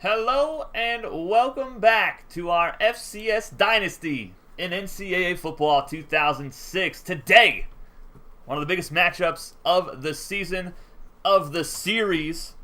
Hello and welcome back to our FCS Dynasty in NCAA Football 2006. Today, one of the biggest matchups of the season, of the series,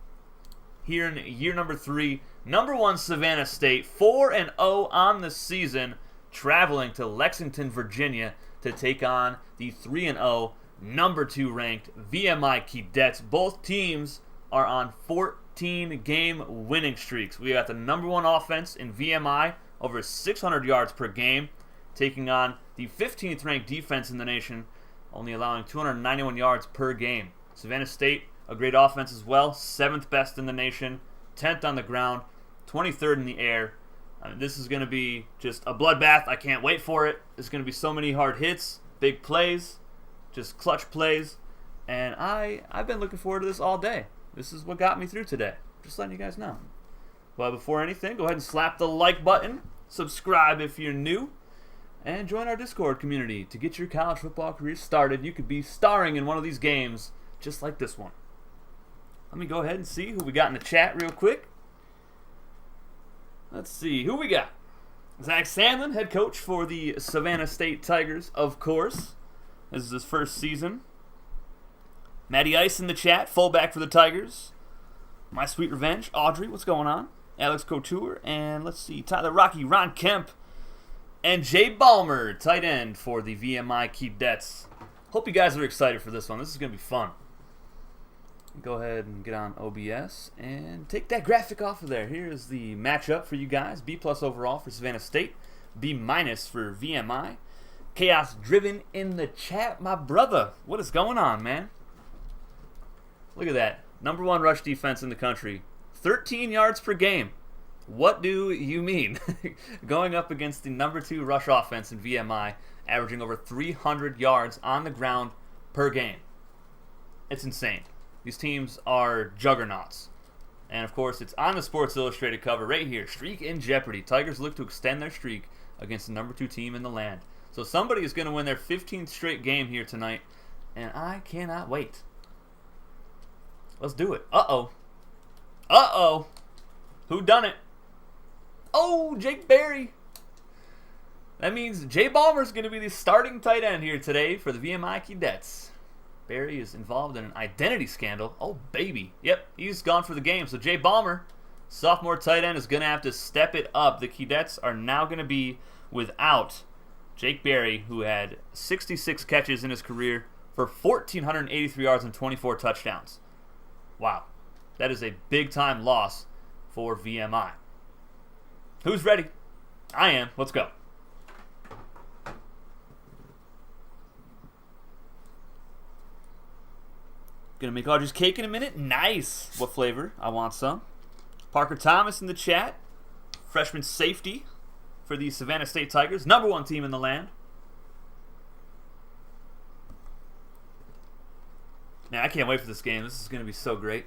here in year number 3. Number 1 Savannah State, 4-0 on the season, traveling to Lexington, Virginia to take on the 3-0, number 2 ranked VMI Keydets. Both teams are on 14-game winning streaks. We got the number 1 offense in VMI, over 600 yards per game, taking on the 15th ranked defense in the nation, only allowing 291 yards per game. Savannah State, a great offense as well, 7th best in the nation, 10th on the ground, 23rd in the air. This is going to be just a bloodbath. I can't wait for it. There's going to be so many hard hits, big plays, just clutch plays, and I've been looking forward to this all day. This is what got me through today. Just letting you guys know. But before anything, go ahead and slap the like button, subscribe if you're new, and join our Discord community to get your college football career started. You could be starring in one of these games just like this one. Let me go ahead and see who we got in the chat real quick. Let's see who we got. Zach Sandlin, head coach for the Savannah State Tigers, of course. This is his first season. Matty Ice in the chat, fullback for the Tigers. My Sweet Revenge, Audrey, what's going on? Alex Couture, and let's see, Tyler Rocky, Ron Kemp, and Jay Balmer, tight end for the VMI Keydets. Hope you guys are excited for this one. This is going to be fun. Go ahead and get on OBS and take that graphic off of there. Here's the matchup for you guys. B+ overall for Savannah State, B- for VMI. Chaos Driven in the chat, my brother. What is going on, man? Look at that. Number 1 rush defense in the country. 13 yards per game. What do you mean? Going up against the number 2 rush offense in VMI, averaging over 300 yards on the ground per game. It's insane. These teams are juggernauts. And, of course, it's on the Sports Illustrated cover right here. Streak in jeopardy. Tigers look to extend their streak against the number 2 team in the land. So somebody is going to win their 15th straight game here tonight, and I cannot wait. Let's do it. Uh-oh. Uh-oh. Who done it? Oh, Jake Berry. That means Jay Balmer's going to be the starting tight end here today for the VMI Keydets. Berry is involved in an identity scandal. Oh, baby. Yep, he's gone for the game. So Jay Balmer, sophomore tight end, is going to have to step it up. The Keydets are now going to be without Jake Berry, who had 66 catches in his career for 1,483 yards and 24 touchdowns. Wow, that is a big-time loss for VMI. Who's ready? I am. Let's go. Gonna make Audrey's cake in a minute. Nice. What flavor? I want some. Parker Thomas in the chat. Freshman safety for the Savannah State Tigers. Number 1 team in the land. Man, I can't wait for this game. This is going to be so great.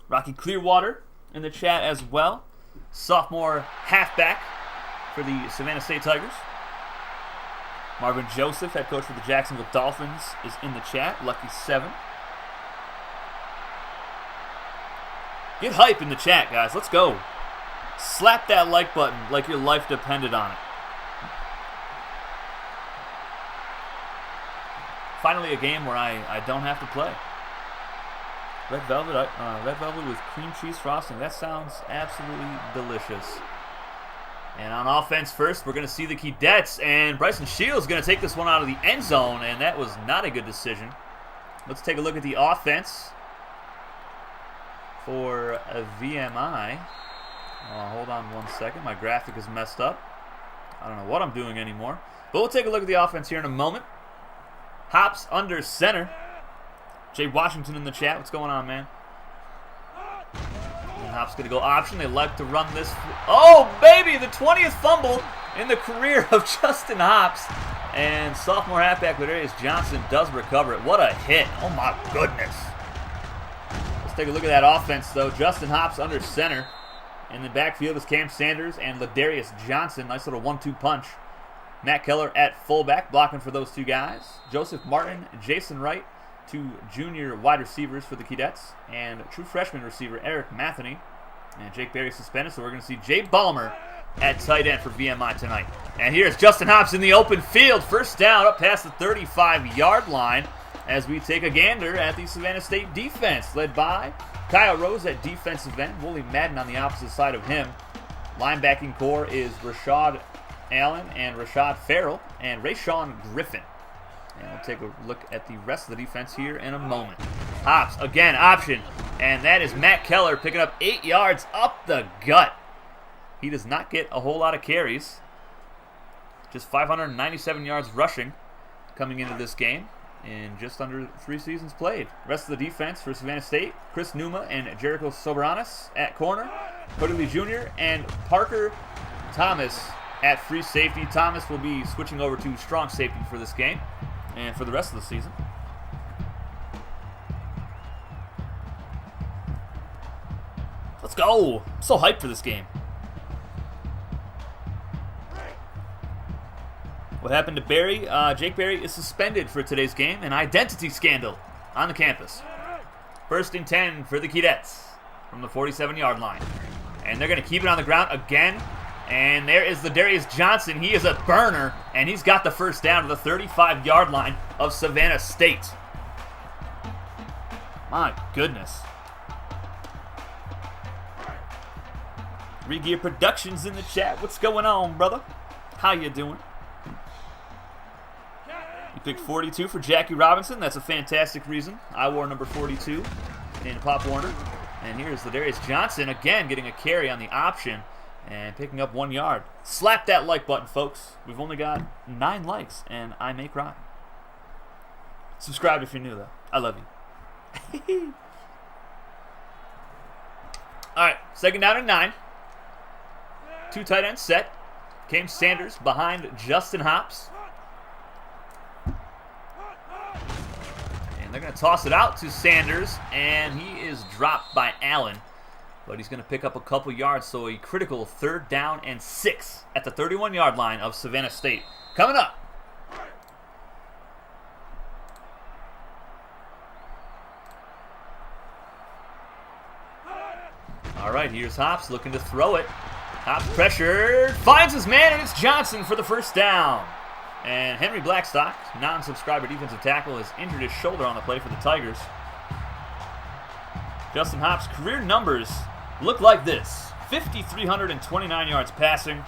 Rocky Clearwater in the chat as well. Sophomore halfback for the Savannah State Tigers. Marvin Joseph, head coach for the Jacksonville Dolphins, is in the chat. Lucky 7. Get hype in the chat, guys. Let's go. Slap that like button like your life depended on it. Finally, a game where I don't have to play. Red velvet with cream cheese frosting. That sounds absolutely delicious. And on offense first, we're going to see the Keydets. And Bryson Shields is going to take this one out of the end zone. And that was not a good decision. Let's take a look at the offense for a VMI. Hold on 1 second. My graphic is messed up. I don't know what I'm doing anymore. But we'll take a look at the offense here in a moment. Hops under center. Jay Washington in the chat. What's going on, man? And Hops going to go option. They like to run this. Oh, baby! The 20th fumble in the career of Justin Hops. And sophomore halfback Ladarius Johnson does recover it. What a hit. Oh, my goodness. Let's take a look at that offense, though. Justin Hops under center. In the backfield is Cam Sanders and Ladarius Johnson. Nice little 1-2 punch. Matt Keller at fullback, blocking for those two guys. Joseph Martin, Jason Wright, two junior wide receivers for the Keydets, and true freshman receiver Eric Matheny And Jake Berry suspended, so we're going to see Jay Ballmer at tight end for VMI tonight. And here's Justin Hobbs in the open field. First down up past the 35-yard line as we take a gander at the Savannah State defense, led by Kyle Rose at defensive end, Wooly Madden on the opposite side of him. Linebacking core is Rashad Allen and Rashad Farrell and Rayshawn Griffin. And we'll take a look at the rest of the defense here in a moment. Hobbs, again, option. And that is Matt Keller picking up 8 yards up the gut. He does not get a whole lot of carries. Just 597 yards rushing coming into this game in just under 3 seasons played. Rest of the defense for Savannah State, Chris Numa and Jericho Sobranis at corner, Cody Lee Jr. and Parker Thomas at free safety. Thomas will be switching over to strong safety for this game and for the rest of the season. Let's go! I'm so hyped for this game. What happened to Berry? Jake Berry is suspended for today's game. An identity scandal on the campus. 1st and 10 for the Keydets from the 47-yard line. And they're going to keep it on the ground again. And there is the Darius Johnson. He is a burner, and he's got the first down to the 35-yard line of Savannah State. My goodness. Regear Productions in the chat. What's going on, brother? How you doing? You picked 42 for Jackie Robinson. That's a fantastic reason. I wore number 42 in Pop Warner. And here's the Darius Johnson again getting a carry on the option and picking up 1 yard. Slap that like button, folks. We've only got 9 likes, and I may cry. Subscribe if you're new, though. I love you. All right, 2nd down and 9. 2 tight ends set. Cam Sanders behind Justin Hobbs. They're going to toss it out to Sanders, and he is dropped by Allen. But he's going to pick up a couple yards, so a critical 3rd down and 6 at the 31-yard line of Savannah State. Coming up. All right, here's Hobbs looking to throw it. Hobbs pressured, finds his man, and it's Johnson for the first down. And Henry Blackstock, non-subscriber defensive tackle, has injured his shoulder on the play for the Tigers. Justin Hobbs' career numbers look like this. 5,329 yards passing,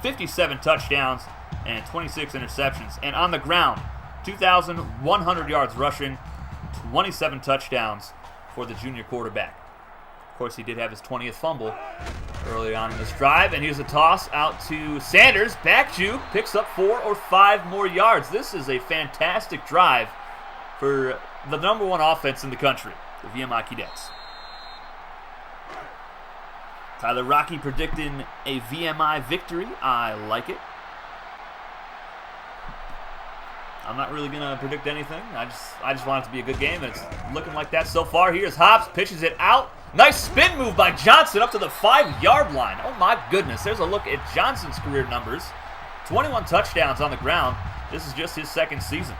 57 touchdowns, and 26 interceptions. And on the ground, 2,100 yards rushing, 27 touchdowns for the junior quarterback. Of course, he did have his 20th fumble early on in this drive, and here's a toss out to Sanders. Back juke, picks up 4 or 5 more yards. This is a fantastic drive for the number 1 offense in the country, the VMI Keydets. Tyler Rocky predicting a VMI victory. I like it. I'm not really going to predict anything. I just want it to be a good game, and it's looking like that so far. Here's Hobbs, pitches it out. Nice spin move by Johnson up to the 5-yard line. Oh my goodness, there's a look at Johnson's career numbers. 21 touchdowns on the ground. This is just his 2nd season.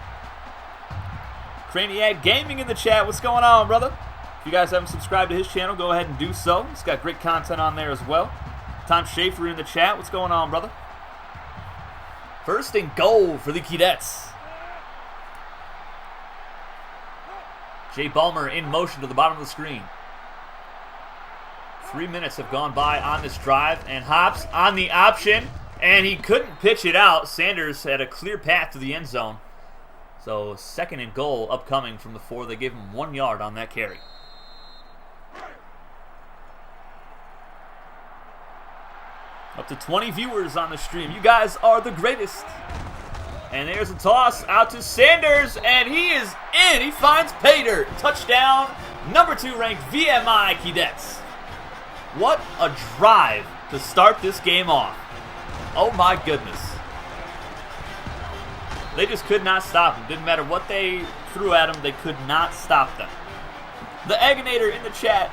Craniac Gaming in the chat. What's going on, brother? If you guys haven't subscribed to his channel, go ahead and do so. He's got great content on there as well. Tom Schaefer in the chat. What's going on, brother? 1st and goal for the Keydets. Jay Ballmer in motion to the bottom of the screen. 3 minutes have gone by on this drive, and Hobbs on the option, and he couldn't pitch it out. Sanders had a clear path to the end zone. So 2nd and goal upcoming from the 4. They gave him 1 yard on that carry. Up to 20 viewers on the stream. You guys are the greatest. And there's a toss out to Sanders, and he is in. He finds Pater. Touchdown, number 2 ranked VMI Keydets. What a drive to start this game off. Oh my goodness. They just could not stop him. Didn't matter what they threw at him, they could not stop them. The Egginator in the chat.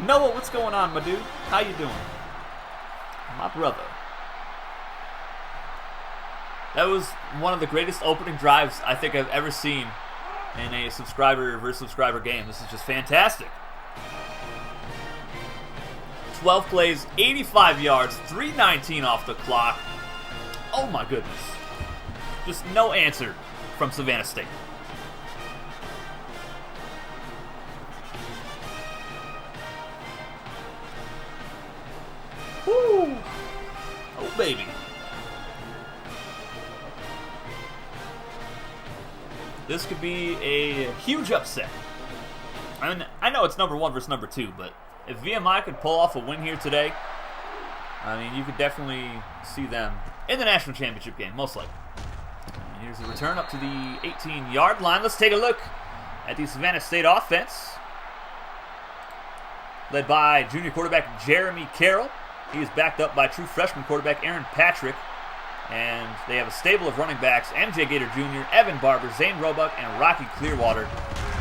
Noah, what's going on, my dude? How you doing? My brother. That was one of the greatest opening drives I think I've ever seen in a subscriber versus subscriber game. This is just fantastic. 12 plays, 85 yards, 3:19 off the clock. Oh my goodness. Just no answer from Savannah State. Woo! Oh baby. This could be a huge upset. I mean, I know it's number 1 versus number 2, but if VMI could pull off a win here today, I mean, you could definitely see them in the national championship game, most likely. And here's the return up to the 18-yard line. Let's take a look at the Savannah State offense, led by junior quarterback Jeremy Carroll. He is backed up by true freshman quarterback Aaron Patrick. And they have a stable of running backs: MJ Gator Jr., Evan Barber, Zane Roebuck, and Rocky Clearwater.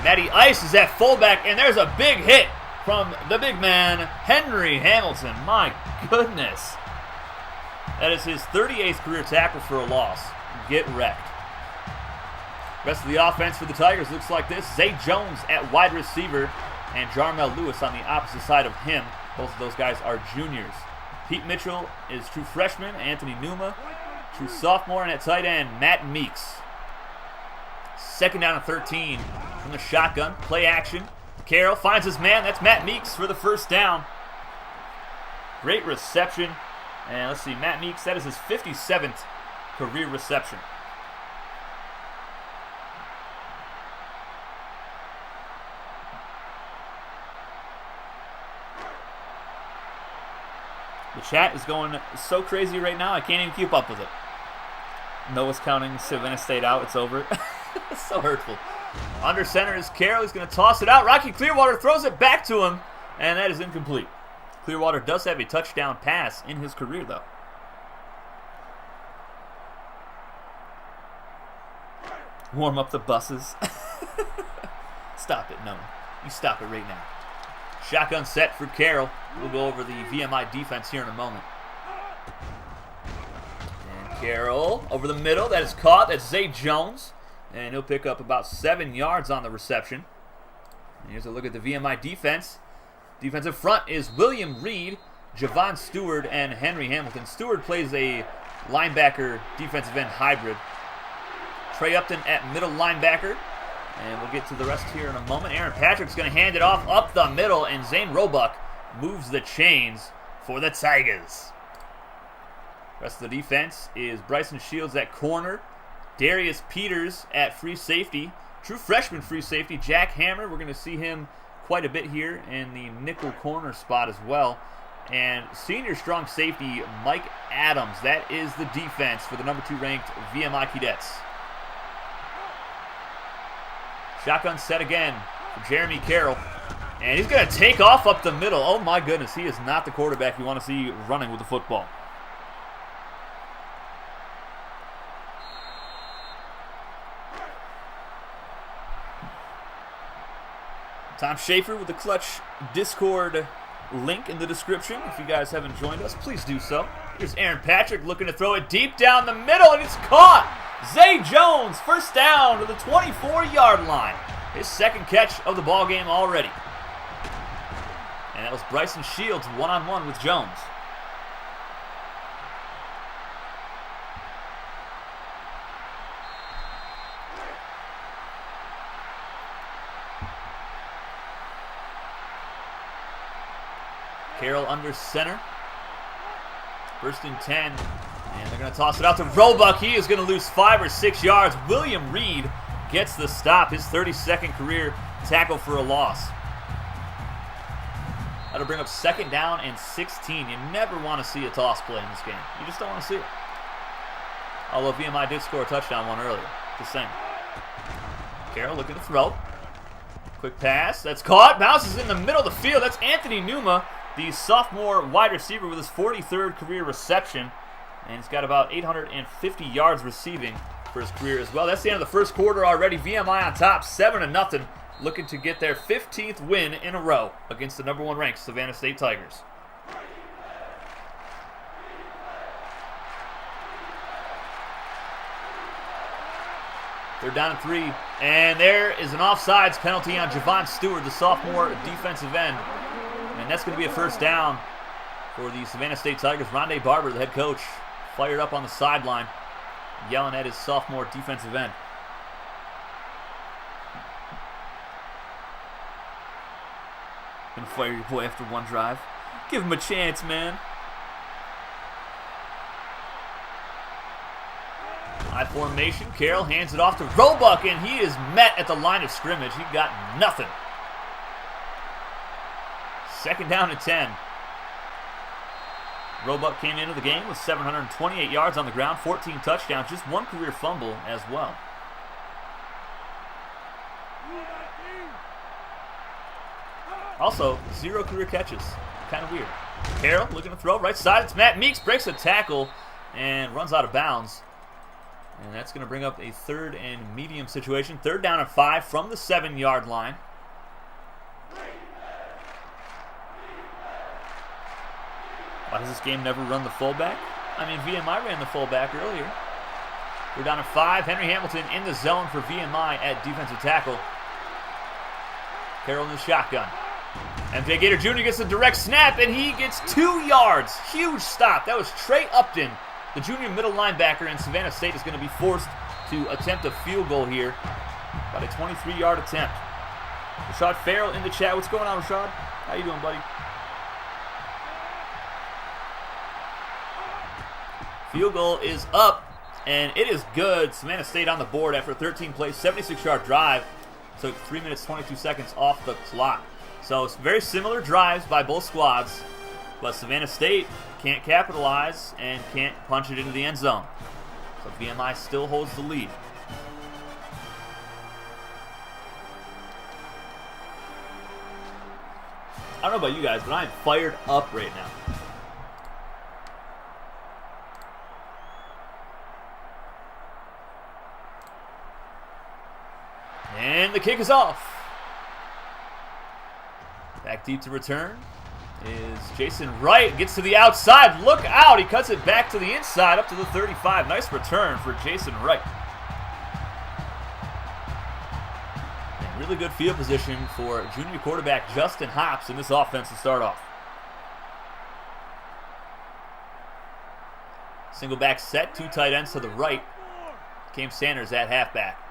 Matty Ice is at fullback, and there's a big hit from the big man, Henry Hamilton. My goodness. That is his 38th career tackle for a loss. Get wrecked. Rest of the offense for the Tigers looks like this. Zay Jones at wide receiver, and Jarmel Lewis on the opposite side of him. Both of those guys are juniors. Pete Mitchell is true freshman. Anthony Numa, true sophomore. And at tight end, Matt Meeks. Second down and 13 from the shotgun. Play action. Carroll finds his man. That's Matt Meeks for the first down. Great reception. And let's see, Matt Meeks, that is his 57th career reception. The chat is going so crazy right now, I can't even keep up with it. Noah's counting Savannah State out. It's over. It's so hurtful. Under center is Carroll. He's going to toss it out. Rocky Clearwater throws it back to him, and that is incomplete. Clearwater does have a touchdown pass in his career, though. Warm up the buses. Stop it, no. You stop it right now. Shotgun set for Carroll. We'll go over the VMI defense here in a moment. And Carroll over the middle. That is caught. That's Zay Jones. And he'll pick up about 7 yards on the reception. And here's a look at the VMI defense. Defensive front is William Reed, Javon Stewart, and Henry Hamilton. Stewart plays a linebacker defensive end hybrid. Trey Upton at middle linebacker. And we'll get to the rest here in a moment. Aaron Patrick's going to hand it off up the middle, and Zane Roebuck moves the chains for the Tigers. Rest of the defense is Bryson Shields at corner, Darius Peters at free safety, true freshman free safety Jack Hammer. We're going to see him quite a bit here in the nickel corner spot as well. And senior strong safety Mike Adams. That is the defense for the number 2 ranked VMI Keydets. Shotgun set again for Jeremy Carroll. And he's going to take off up the middle. Oh my goodness, he is not the quarterback you want to see running with the football. Tom Schaefer with the Clutch Discord link in the description. If you guys haven't joined us, please do so. Here's Aaron Patrick looking to throw it deep down the middle, and it's caught. Zay Jones, first down to the 24-yard line. His second catch of the ball game already. And that was Bryson Shields one-on-one with Jones. Carroll under center. First and 10. And they're going to toss it out to Roebuck. He is going to lose 5 or 6 yards. William Reed gets the stop. His 32nd career tackle for a loss. That'll bring up second down and 16. You never want to see a toss play in this game. You just don't want to see it. Although VMI did score a touchdown one earlier. Just saying. Carroll looking to throw. Quick pass. That's caught. Bounces in the middle of the field. That's Anthony Numa, the sophomore wide receiver with his 43rd career reception. And he's got about 850 yards receiving for his career as well. That's the end of the first quarter already. VMI on top, 7-0, looking to get their 15th win in a row against the number 1 ranked Savannah State Tigers. They're down at 3, and there is an offsides penalty on Javon Stewart, the sophomore defensive end. And that's going to be a first down for the Savannah State Tigers. Rondé Barber, the head coach, fired up on the sideline, yelling at his sophomore defensive end. Gonna fire your boy after one drive. Give him a chance, man. High formation. Carroll hands it off to Roebuck, and he is met at the line of scrimmage. He got nothing. Second down and 10. Roebuck came into the game with 728 yards on the ground, 14 touchdowns, just one career fumble as well. Also, 0 career catches. Kind of weird. Carroll looking to throw. Right side, it's Matt Meeks. Breaks a tackle and runs out of bounds. And that's going to bring up a 3rd and medium situation. 3rd down and 5 from the 7-yard line. Why does this game never run the fullback? I mean, VMI ran the fullback earlier. We're down to 5. Henry Hamilton in the zone for VMI at defensive tackle. Carroll in the shotgun. MJ Gator Jr. gets a direct snap, and he gets 2 yards. Huge stop. That was Trey Upton, the junior middle linebacker, and Savannah State is going to be forced to attempt a field goal here. About a 23-yard attempt. Rashad Farrell in the chat. What's going on, Rashad? How you doing, buddy? Field goal is up, and it is good. Savannah State on the board after a 13-play, 76-yard drive. Took 3 minutes, 22 seconds off the clock. So it's very similar drives by both squads, but Savannah State can't capitalize and can't punch it into the end zone. So VMI still holds the lead. I don't know about you guys, but I'm fired up right now. And the kick is off. Back deep to return is Jason Wright. Gets to the outside. Look out. He cuts it back to the inside up to the 35. Nice return for Jason Wright. And really good field position for junior quarterback Justin Hops in this offense to start off. Single back set. 2 tight ends to the right. Cam Sanders at halfback.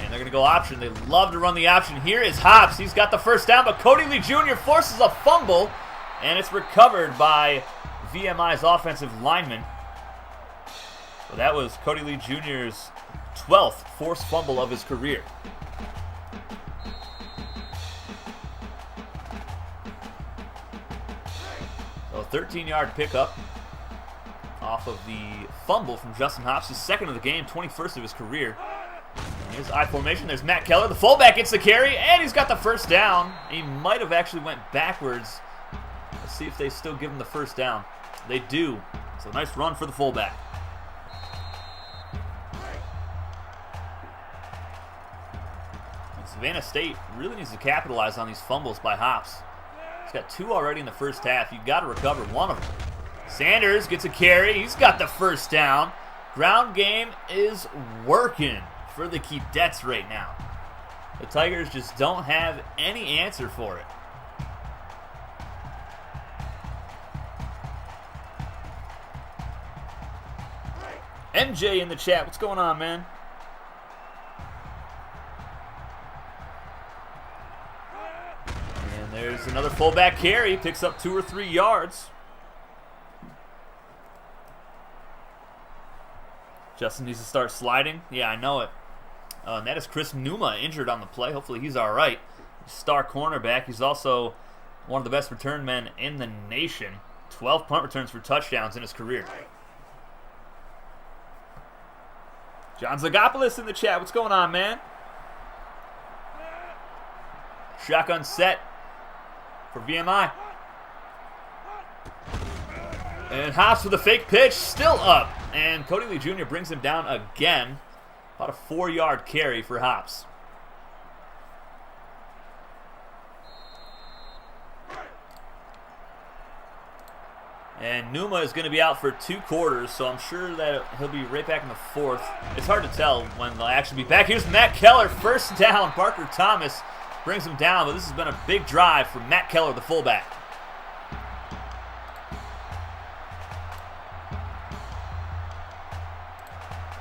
And they're going to go option. They love to run the option. Here is Hops. He's got the first down, but Cody Lee Jr. forces a fumble, and it's recovered by VMI's offensive lineman. So that was Cody Lee Jr.'s 12th forced fumble of his career. So a 13-yard pickup off of the fumble from Justin Hops, his 2nd of the game, 21st of his career. Here's I formation. There's Matt Keller. The fullback gets the carry, and he's got the first down. He might have actually went backwards. Let's see if they still give him the first down. They do. So nice run for the fullback. And Savannah State really needs to capitalize on these fumbles by Hops. He's got 2 already in the first half. You've got to recover one of them. Sanders gets a carry. He's got the first down. Ground game is working for the Keydets right now. The Tigers just don't have any answer for it. MJ in the chat. What's going on, man? And there's another fullback carry. Picks up 2 or 3 yards. Justin needs to start sliding. Yeah, I know it. And that is Chris Numa injured on the play. Hopefully he's all right. Star cornerback. He's also one of the best return men in the nation. 12 punt returns for touchdowns in his career. John Zagopoulos in the chat. What's going on, man? Shotgun set for VMI. And Hops with a fake pitch. Still up. And Cody Lee Jr. brings him down again. About a 4-yard carry for Hops. And Numa is going to be out for 2 quarters, so I'm sure that he'll be right back in the 4th. It's hard to tell when they'll actually be back. Here's Matt Keller, first down. Parker Thomas brings him down, but this has been a big drive for Matt Keller, the fullback.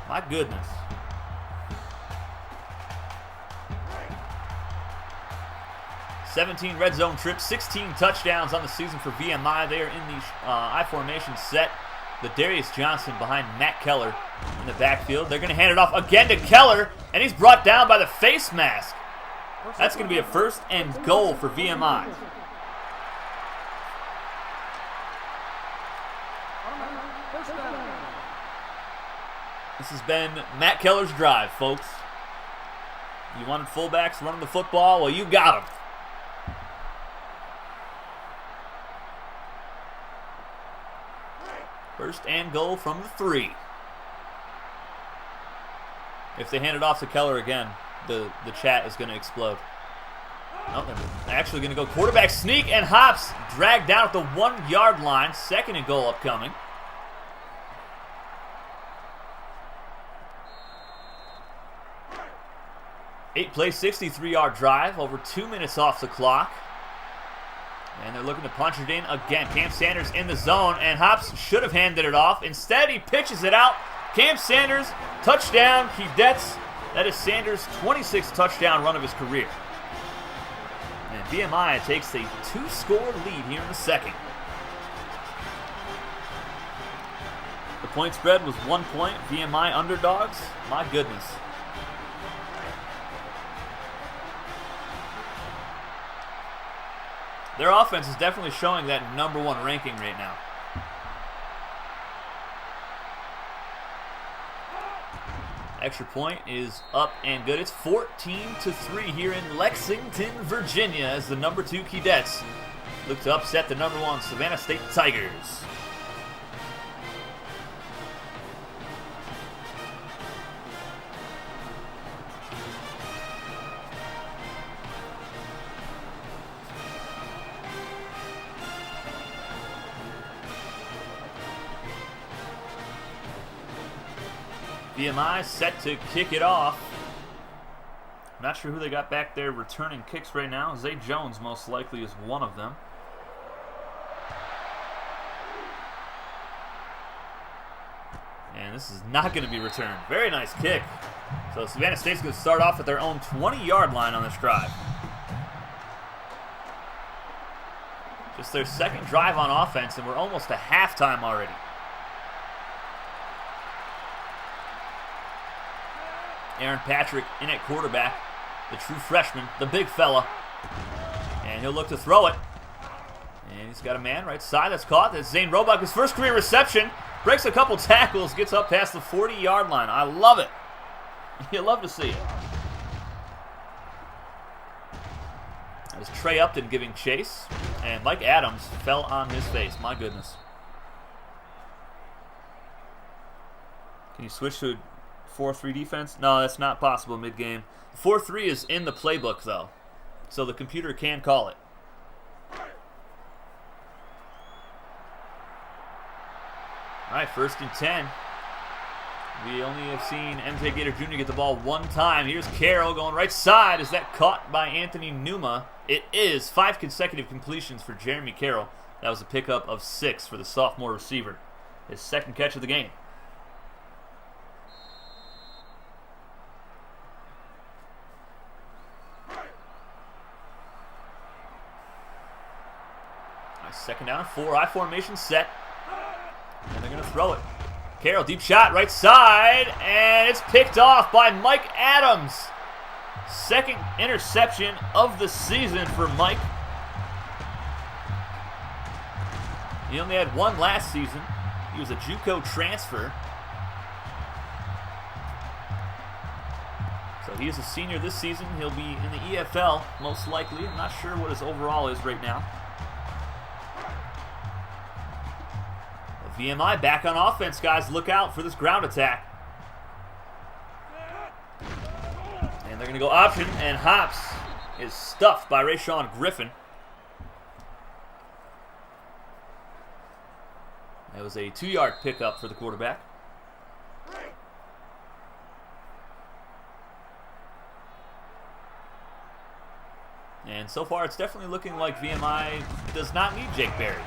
My goodness. 17 red zone trips, 16 touchdowns on the season for VMI. They are in the I formation set. The Darius Johnson behind Matt Keller in the backfield. They're going to hand it off again to Keller, and he's brought down by the face mask. That's going to be a 1st and goal for VMI. This has been Matt Keller's drive, folks. You wanted fullbacks running the football? Well, you got them. First and goal from the 3. If they hand it off to Keller again, the chat is going to explode. Oh, they're actually going to go quarterback sneak, and Hops dragged down at the 1-yard line. 2nd and goal upcoming. Eight-play, 63-yard drive, over 2 minutes off the clock. And they're looking to punch it in again. Cam Sanders in the zone, and Hops should have handed it off. Instead, he pitches it out. Cam Sanders, touchdown, Keydets. That is Sanders' 26th touchdown run of his career. And VMI takes a 2-score lead here in the 2nd. The point spread was 1 point. VMI underdogs. My goodness. Their offense is definitely showing that #1 ranking right now. Extra point is up and good. It's 14-3 here in Lexington, Virginia, as the #2 Keydets look to upset the #1 Savannah State Tigers. VMI set to kick it off. Not sure who they got back there returning kicks right now. Zay Jones most likely is one of them. And this is not going to be returned. Very nice kick. So Savannah State's going to start off at their own 20-yard line on this drive. Just their 2nd drive on offense, and we're almost at halftime already. Aaron Patrick in at quarterback, the true freshman, the big fella. And he'll look to throw it. And he's got a man right side that's caught. That's Zane Roebuck, his first career reception. Breaks a couple tackles, gets up past the 40-yard line. I love it. You love to see it. That was Trey Upton giving chase. And Mike Adams fell on his face. My goodness. Can you switch to 4-3 defense? No, that's not possible mid-game. 4-3 is in the playbook, though, so the computer can call it. All right, 1st and 10. We only have seen MJ Gator Jr. get the ball one time. Here's Carroll going right side. Is that caught by Anthony Numa? It is. 5 consecutive completions for Jeremy Carroll. That was a pickup of 6 for the sophomore receiver. His 2nd catch of the game. Second down and 4. I formation set. And they're going to throw it. Carroll, deep shot, right side. And it's picked off by Mike Adams. 2nd interception of the season for Mike. He only had 1 last season. He was a JUCO transfer. So he is a senior this season. He'll be in the EFL, most likely. I'm not sure what his overall is right now. VMI back on offense, guys. Look out for this ground attack. And they're going to go option, and Hops is stuffed by Rayshawn Griffin. That was a 2-yard pickup for the quarterback. And so far, it's definitely looking like VMI does not need Jake Berry.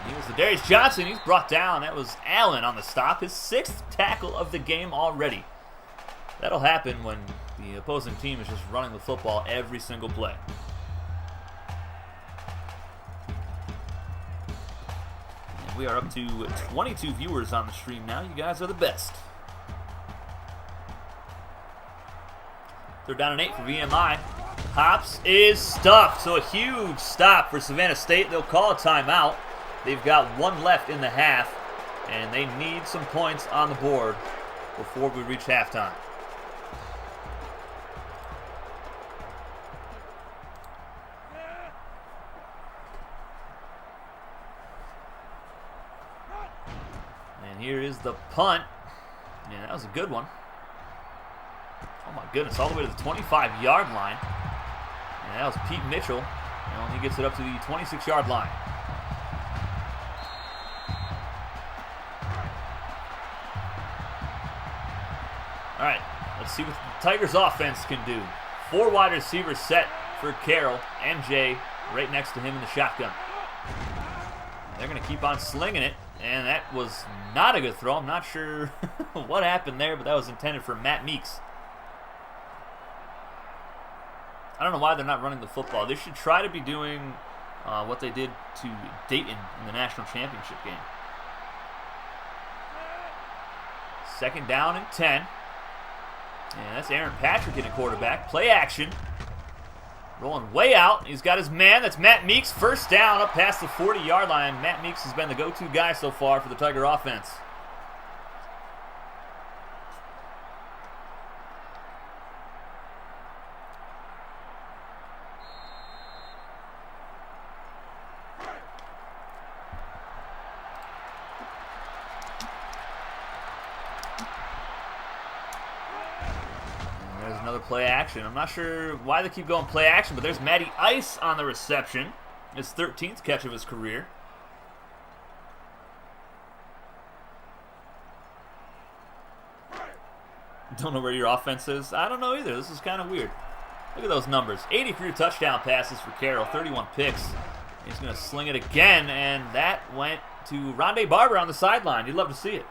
He was the Darius Johnson. He's brought down. That was Allen on the stop. His 6th tackle of the game already. That'll happen when the opposing team is just running the football every single play. And we are up to 22 viewers on the stream now. You guys are the best. They're down an 8 for VMI. Hops is stuffed, so a huge stop for Savannah State. They'll call a timeout. They've got 1 left in the half, and they need some points on the board before we reach halftime. And here is the punt. Yeah, that was a good one. Oh my goodness, all the way to the 25-yard line. And that was Pete Mitchell. And he gets it up to the 26-yard line. All right, let's see what the Tigers offense can do. 4 wide receivers set for Carroll. MJ right next to him in the shotgun. They're going to keep on slinging it. And that was not a good throw. I'm not sure what happened there, but that was intended for Matt Meeks. I don't know why they're not running the football. They should try to be doing what they did to Dayton in the national championship game. 2nd down and 10. And that's Aaron Patrick in a quarterback. Play action. Rolling way out. He's got his man. That's Matt Meeks. 1st down up past the 40-yard line. Matt Meeks has been the go-to guy so far for the Tiger offense. Play action. I'm not sure why they keep going play action, but there's Matty Ice on the reception. His 13th catch of his career. Don't know where your offense is. I don't know either. This is kind of weird. Look at those numbers. 80 career touchdown passes for Carroll. 31 picks. He's going to sling it again, and that went to Rondé Barber on the sideline. You'd love to see it.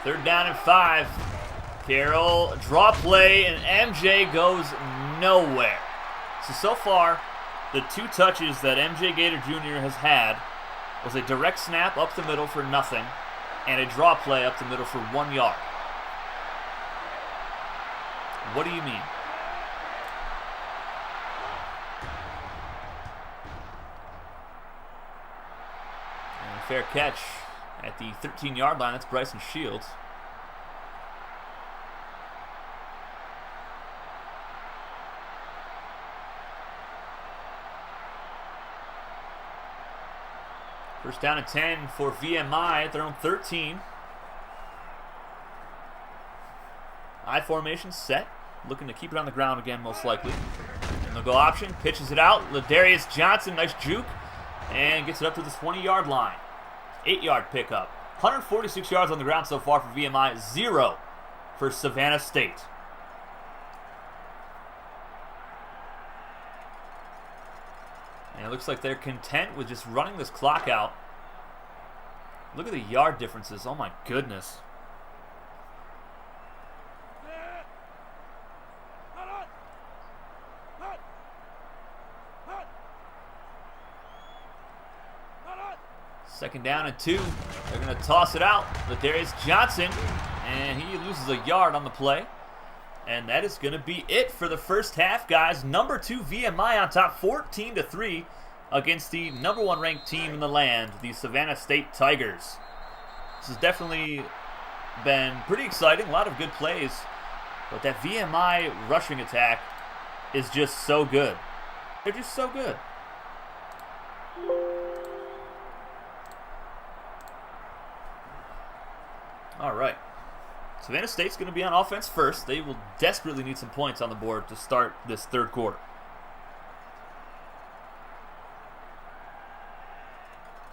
Third down and 5. Carroll, draw play, and MJ goes nowhere. So far, the 2 touches that MJ Gator Jr. has had was a direct snap up the middle for nothing and a draw play up the middle for 1 yard. What do you mean? And a fair catch at the 13-yard line. That's Bryson Shields. First down and 10 for VMI at their own 13. I formation set. Looking to keep it on the ground again, most likely. And they'll go option. Pitches it out. Ladarius Johnson, nice juke. And gets it up to the 20-yard line. 8-yard pickup. 146 yards on the ground so far for VMI. 0 for Savannah State. And it looks like they're content with just running this clock out. Look at the yard differences. Oh my goodness. Second down and 2. They're going to toss it out. Ladarius Johnson, and he loses a yard on the play. And that is going to be it for the first half, guys. Number 2 VMI on top 14-3 against the number 1 ranked team in the land, the Savannah State Tigers. This has definitely been pretty exciting. A lot of good plays. But that VMI rushing attack is just so good. They're just so good. All right. Savannah State's going to be on offense first. They will desperately need some points on the board to start this third quarter.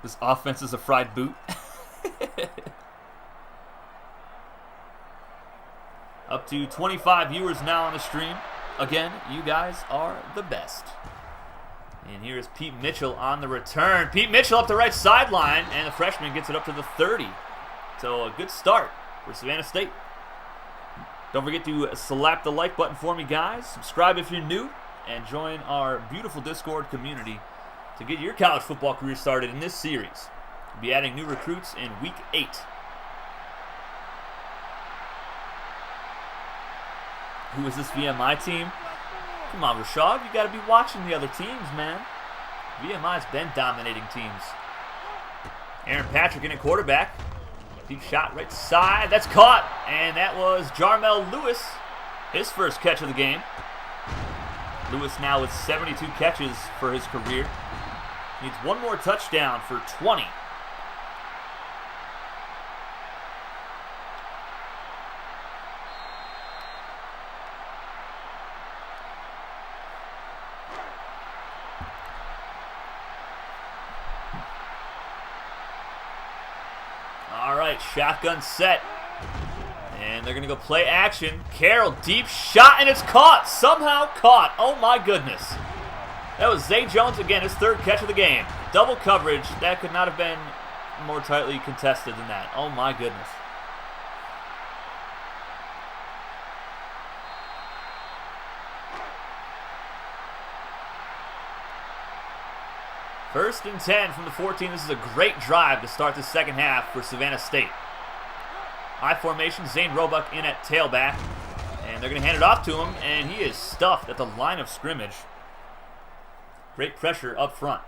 This offense is a fried boot. Up to 25 viewers now on the stream. Again, you guys are the best. And here's Pete Mitchell on the return. Pete Mitchell up the right sideline, and the freshman gets it up to the 30. So a good start for Savannah State. Don't forget to slap the like button for me, guys. Subscribe if you're new, and join our beautiful Discord community to get your college football career started in this series. We'll be adding new recruits in Week 8. Who is this VMI team? Come on, Rashad, you got to be watching the other teams, man. VMI's been dominating teams. Aaron Patrick in at quarterback. Deep shot right side. That's caught. And that was Jarmel Lewis. His first catch of the game. Lewis now with 72 catches for his career. Needs one more touchdown for 20. Shotgun set. And they're going to go play action. Carroll, deep shot, and it's caught. Somehow caught. Oh, my goodness. That was Zay Jones again, his third catch of the game. Double coverage. That could not have been more tightly contested than that. Oh, my goodness. First and 10 from the 14. This is a great drive to start the second half for Savannah State. I formation, Zane Roebuck in at tailback. And they're going to hand it off to him, and he is stuffed at the line of scrimmage. Great pressure up front.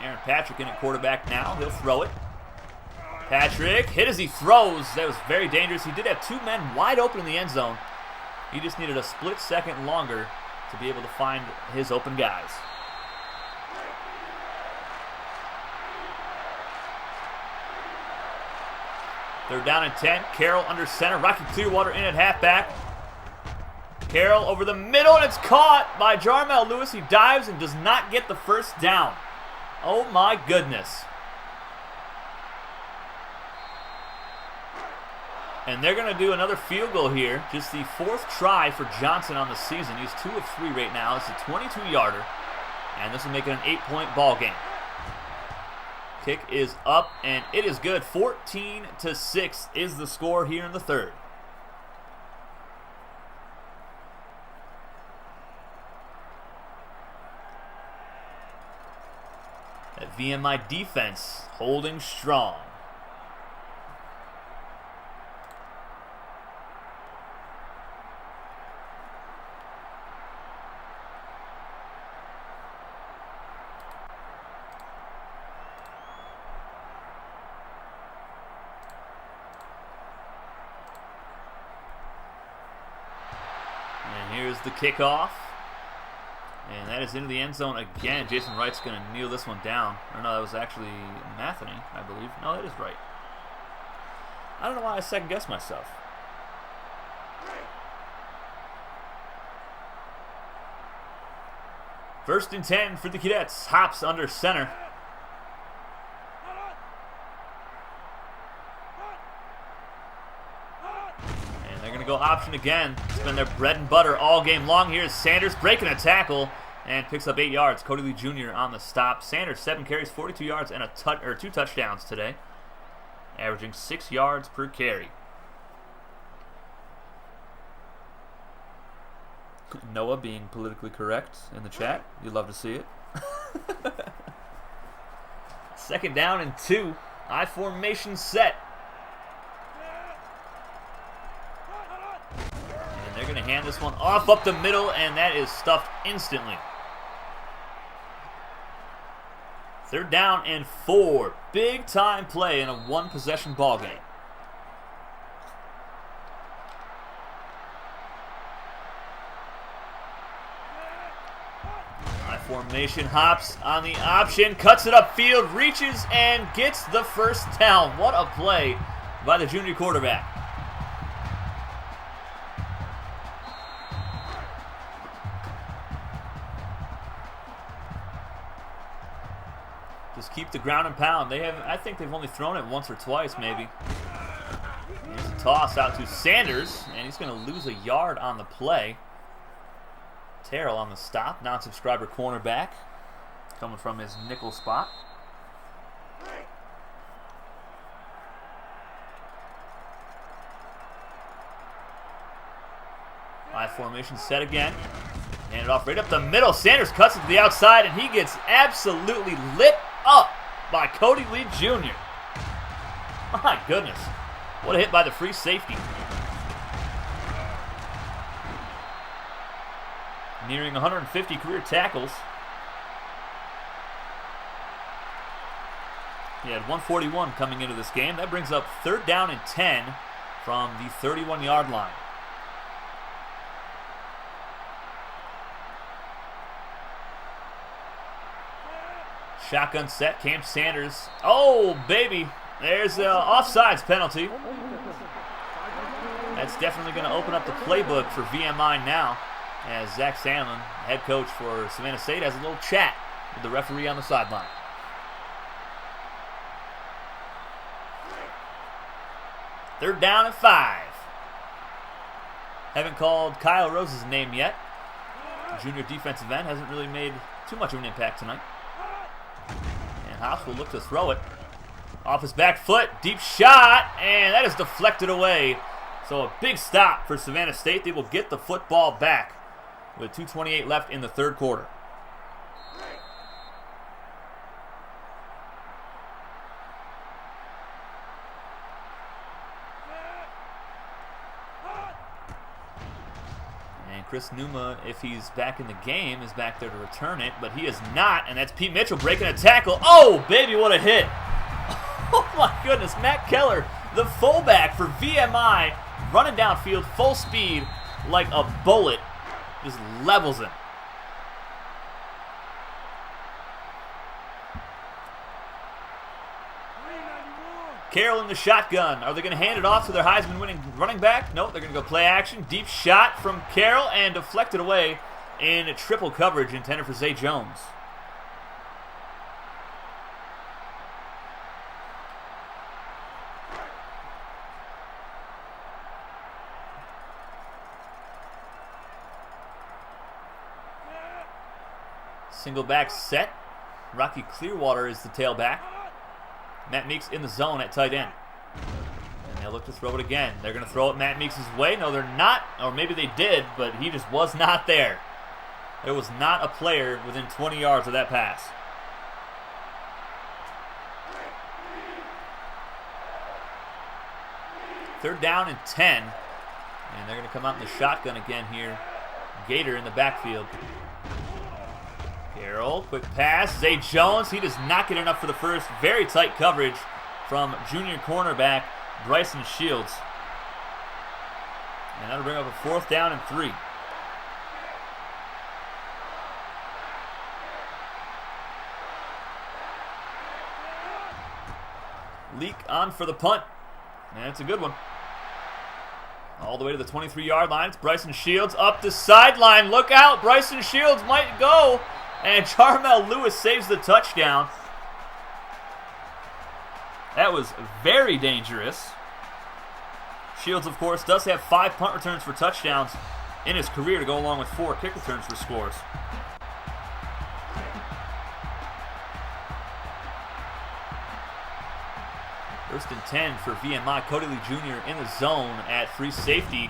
Aaron Patrick in at quarterback now. He'll throw it. Patrick hit as he throws. That was very dangerous. He did have two men wide open in the end zone. He just needed a split second longer to be able to find his open guys. They're down and 10. Carroll under center. Rocky Clearwater in at halfback. Carroll over the middle, and it's caught by Jarmel Lewis. He dives and does not get the first down. Oh my goodness. And they're going to do another field goal here. Just the fourth try for Johnson on the season. He's 2 of 3 right now. It's a 22-yarder. And this will make it an 8-point ball game. Kick is up, and it is good. 14-6 is the score here in the third. That VMI defense holding strong. The kickoff, and that is into the end zone again. Jason Wright's going to kneel this one down. Or no, that was actually Matheny, I believe. No, that is right. I don't know why I second-guessed myself. First and 10 for the Keydets. Hops under center. Go option again. It's been their bread and butter all game long. Here's Sanders breaking a tackle and picks up 8 yards. Cody Lee Jr. on the stop. Sanders 7 carries, 42 yards, and 2 touchdowns today, averaging 6 yards per carry. Noah being politically correct in the chat. You'd love to see it. Second down and 2. I formation set. They're going to hand this one off up the middle, and that is stuffed instantly. Third down and 4. Big time play in a one-possession ball game. High formation, hops on the option, cuts it upfield, reaches, and gets the first down. What a play by the junior quarterback. keep the ground and pound. I think they've only thrown it once or twice, maybe. Here's a toss out to Sanders, and he's going to lose a yard on the play. Terrell on the stop, non-subscriber cornerback, coming from his nickel spot. Live formation set again. Hand it off right up the middle. Sanders cuts it to the outside, and he gets absolutely lit up by Cody Lee Jr. My goodness. What a hit by the free safety. Nearing 150 career tackles. He had 141 coming into this game. That brings up 3rd down and 10 from the 31-yard line. Shotgun set, Cam Sanders. Oh, baby. There's an offsides penalty. That's definitely going to open up the playbook for VMI now, as Zach Sandlin, head coach for Savannah State, has a little chat with the referee on the sideline. Third down and 5. Haven't called Kyle Rose's name yet. The junior defensive end hasn't really made too much of an impact tonight. And House will look to throw it. Off his back foot, deep shot, and that is deflected away. So a big stop for Savannah State. They will get the football back with 2:28 left in the third quarter. And Chris Numa, if he's back in the game, is back there to return it, but he is not, and that's Pete Mitchell breaking a tackle. Oh, baby, what a hit. Oh, my goodness. Matt Keller, the fullback for VMI, running downfield full speed like a bullet, just levels him. Carroll in the shotgun. Are they going to hand it off to their Heisman-winning running back? Nope, they're going to go play action. Deep shot from Carroll and deflected away in triple coverage intended for Zay Jones. Single back set. Rocky Clearwater is the tailback. Matt Meeks in the zone at tight end. And they'll look to throw it again. They're going to throw it Matt Meeks' way. No, they're not. Or maybe they did, but he just was not there. There was not a player within 20 yards of that pass. Third down and 10. And they're going to come out in the shotgun again here. Gator in the backfield. Carroll, quick pass. Zay Jones, he does not get enough for the first. Very tight coverage from junior cornerback Bryson Shields. And that'll bring up a 4th down and 3. Leak on for the punt. And it's a good one. All the way to the 23-yard line. It's Bryson Shields up the sideline. Look out. Bryson Shields might go. And Jarmel Lewis saves the touchdown. That was very dangerous. Shields, of course, does have 5 punt returns for touchdowns in his career to go along with 4 kick returns for scores. First and 10 for VMI. Cody Lee Jr. in the zone at free safety.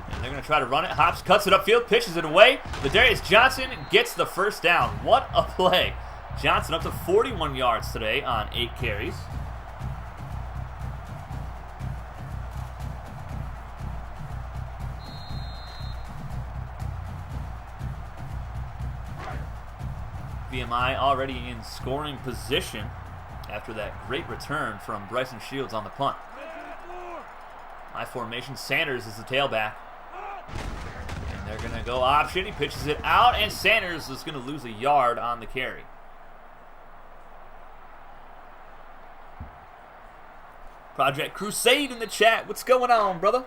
And they're going to try to run it. Hops cuts it upfield, pitches it away. Ladarius Johnson gets the first down. What a play. Johnson up to 41 yards today on 8 carries. VMI already in scoring position after that great return from Bryson Shields on the punt. High formation, Sanders is the tailback. And they're going to go option. He pitches it out, and Sanders is going to lose a yard on the carry. Project Crusade in the chat. What's going on, brother?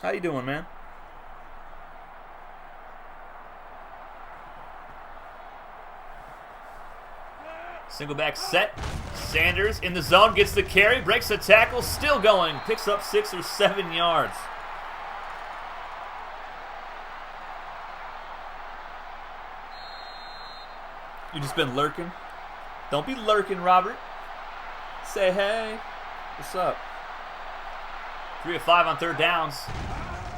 How you doing, man? Single back set. Sanders in the zone, gets the carry, breaks the tackle, still going. Picks up 6 or 7 yards. You just been lurking? Don't be lurking, Robert. Say hey. What's up? 3 of 5 on third downs.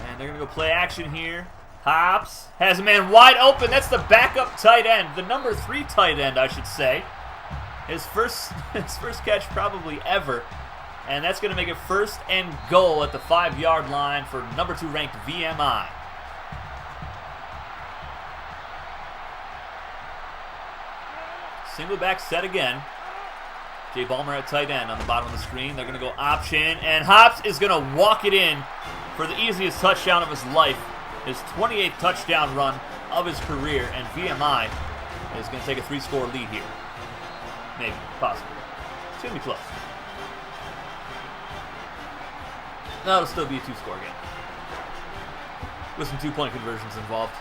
And they're going to go play action here. Hops has a man wide open. That's the backup tight end. The number 3 tight end, I should say. His first catch probably ever. And that's going to make it 1st and goal at the 5-yard line for number 2 ranked VMI. Single back set again. Jay Ballmer at tight end on the bottom of the screen. They're going to go option. And Hops is going to walk it in for the easiest touchdown of his life. His 28th touchdown run of his career. And VMI is going to take a 3-score lead here. Maybe. Possibly. It's going to be close. No, it'll still be a 2-score game. With some 2-point conversions involved.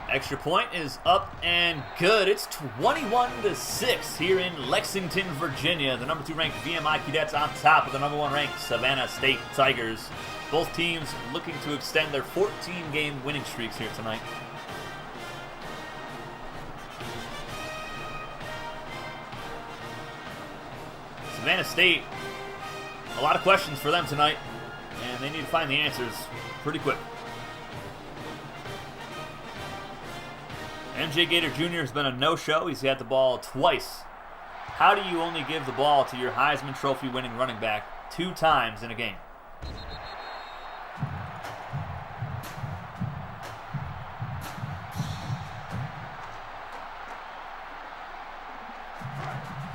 Extra point is up and good. It's 21-6 here in Lexington, Virginia. The number 2 ranked VMI Keydets on top of the number 1 ranked Savannah State Tigers. Both teams looking to extend their 14-game winning streaks here tonight. Savannah State, a lot of questions for them tonight, and they need to find the answers pretty quick. MJ Gator Jr. has been a no-show. He's had the ball twice. How do you only give the ball to your Heisman Trophy winning running back 2 times in a game?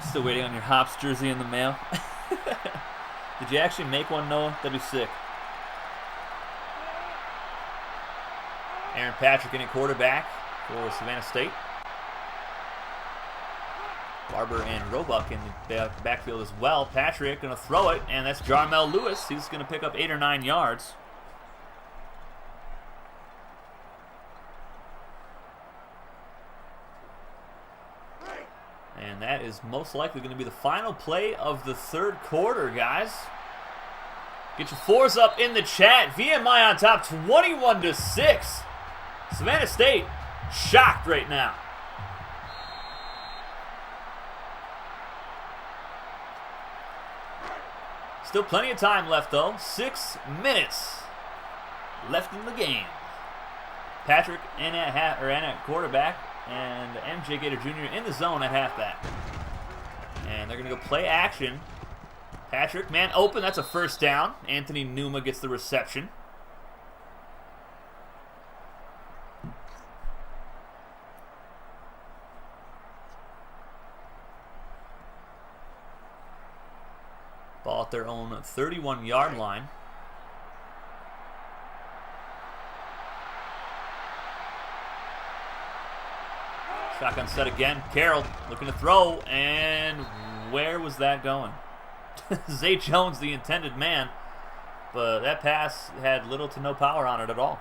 Still waiting on your Hops jersey in the mail. Did you actually make one, Noah? That'd be sick. Aaron Patrick in at quarterback for Savannah State. Barber and Roebuck in the backfield as well. Patrick going to throw it, and that's Jarmel Lewis. He's going to pick up 8 or 9 yards. And that is most likely going to be the final play of the 3rd quarter, guys. Get your 4s up in the chat. VMI on top, 21-6. Savannah State shocked right now. Still plenty of time left, though. 6 minutes left in the game. Patrick in at quarterback, and MJ Gator Jr. in the zone at halfback. And they're going to go play action. Patrick, man open. That's a 1st down. Anthony Numa gets the reception. Ball at their own 31-yard line. Shotgun set again. Carroll looking to throw, and where was that going? Zay Jones, the intended man, but that pass had little to no power on it at all.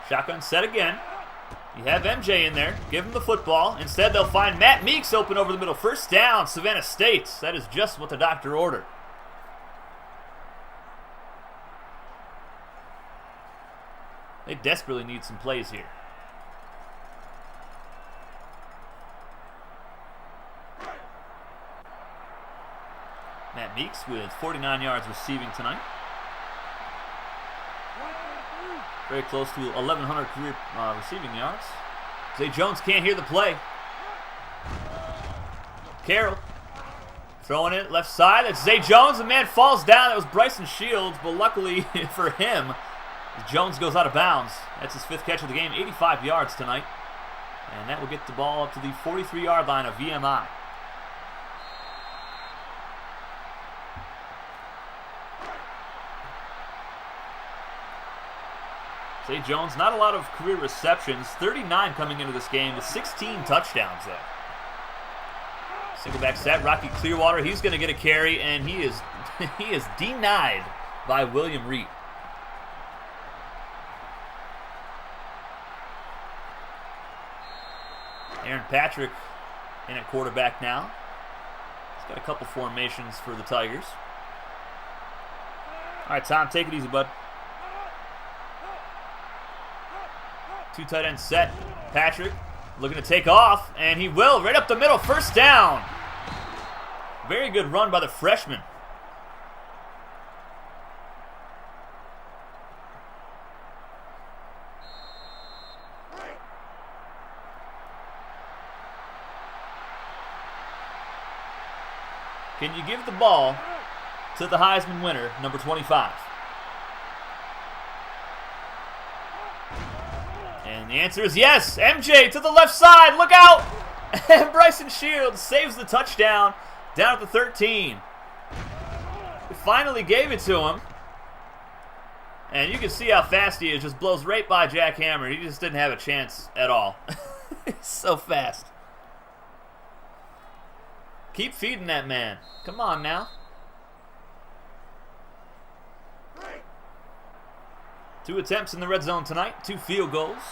Shotgun set again. You have MJ in there. Give him the football. Instead, they'll find Matt Meeks open over the middle. 1st down, Savannah State. That is just what the doctor ordered. They desperately need some plays here. Matt Meeks with 49 yards receiving tonight. Very close to 1,100 career receiving yards. Zay Jones can't hear the play. Carroll throwing it left side. That's Zay Jones. The man falls down. That was Bryson Shields, but luckily for him, Jones goes out of bounds. That's his 5th catch of the game. 85 yards tonight. And that will get the ball up to the 43-yard line of VMI. Zay Jones, not a lot of career receptions. 39 coming into this game with 16 touchdowns, though. Single back set, Rocky Clearwater. He's going to get a carry, and he is denied by William Reed. Aaron Patrick in at quarterback now. He's got a couple formations for the Tigers. All right, Tom, take it easy, bud. Two tight end set. Patrick looking to take off, and he will. Right up the middle, first down. Very good run by the freshman. Can you give the ball to the Heisman winner, number 25? And the answer is yes. MJ to the left side. Look out. And Bryson Shields saves the touchdown down at the 13. We finally gave it to him. And you can see how fast he is. Just blows right by Jack Hammer. He just didn't have a chance at all. He's so fast. Keep feeding that man. Come on now. 2 attempts in the red zone tonight. 2 field goals.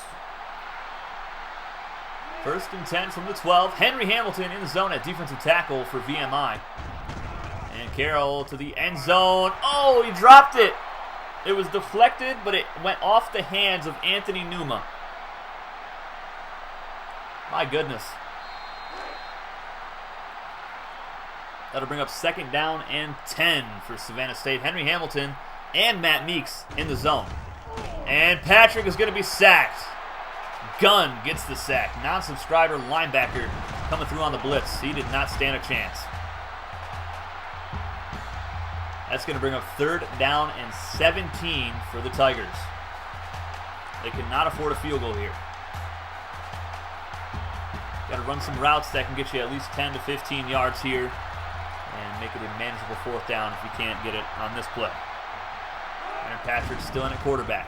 1st and 10 from the 12. Henry Hamilton in the zone at defensive tackle for VMI. And Carroll to the end zone. Oh, he dropped it. It was deflected, but it went off the hands of Anthony Numa. My goodness. That'll bring up 2nd down and 10 for Savannah State. Henry Hamilton and Matt Meeks in the zone. And Patrick is going to be sacked. Gunn gets the sack. Non-subscriber linebacker coming through on the blitz. He did not stand a chance. That's going to bring up 3rd down and 17 for the Tigers. They cannot afford a field goal here. Got to run some routes that can get you at least 10 to 15 yards here and make it a manageable 4th down if you can't get it on this play. Aaron Patrick still in at quarterback.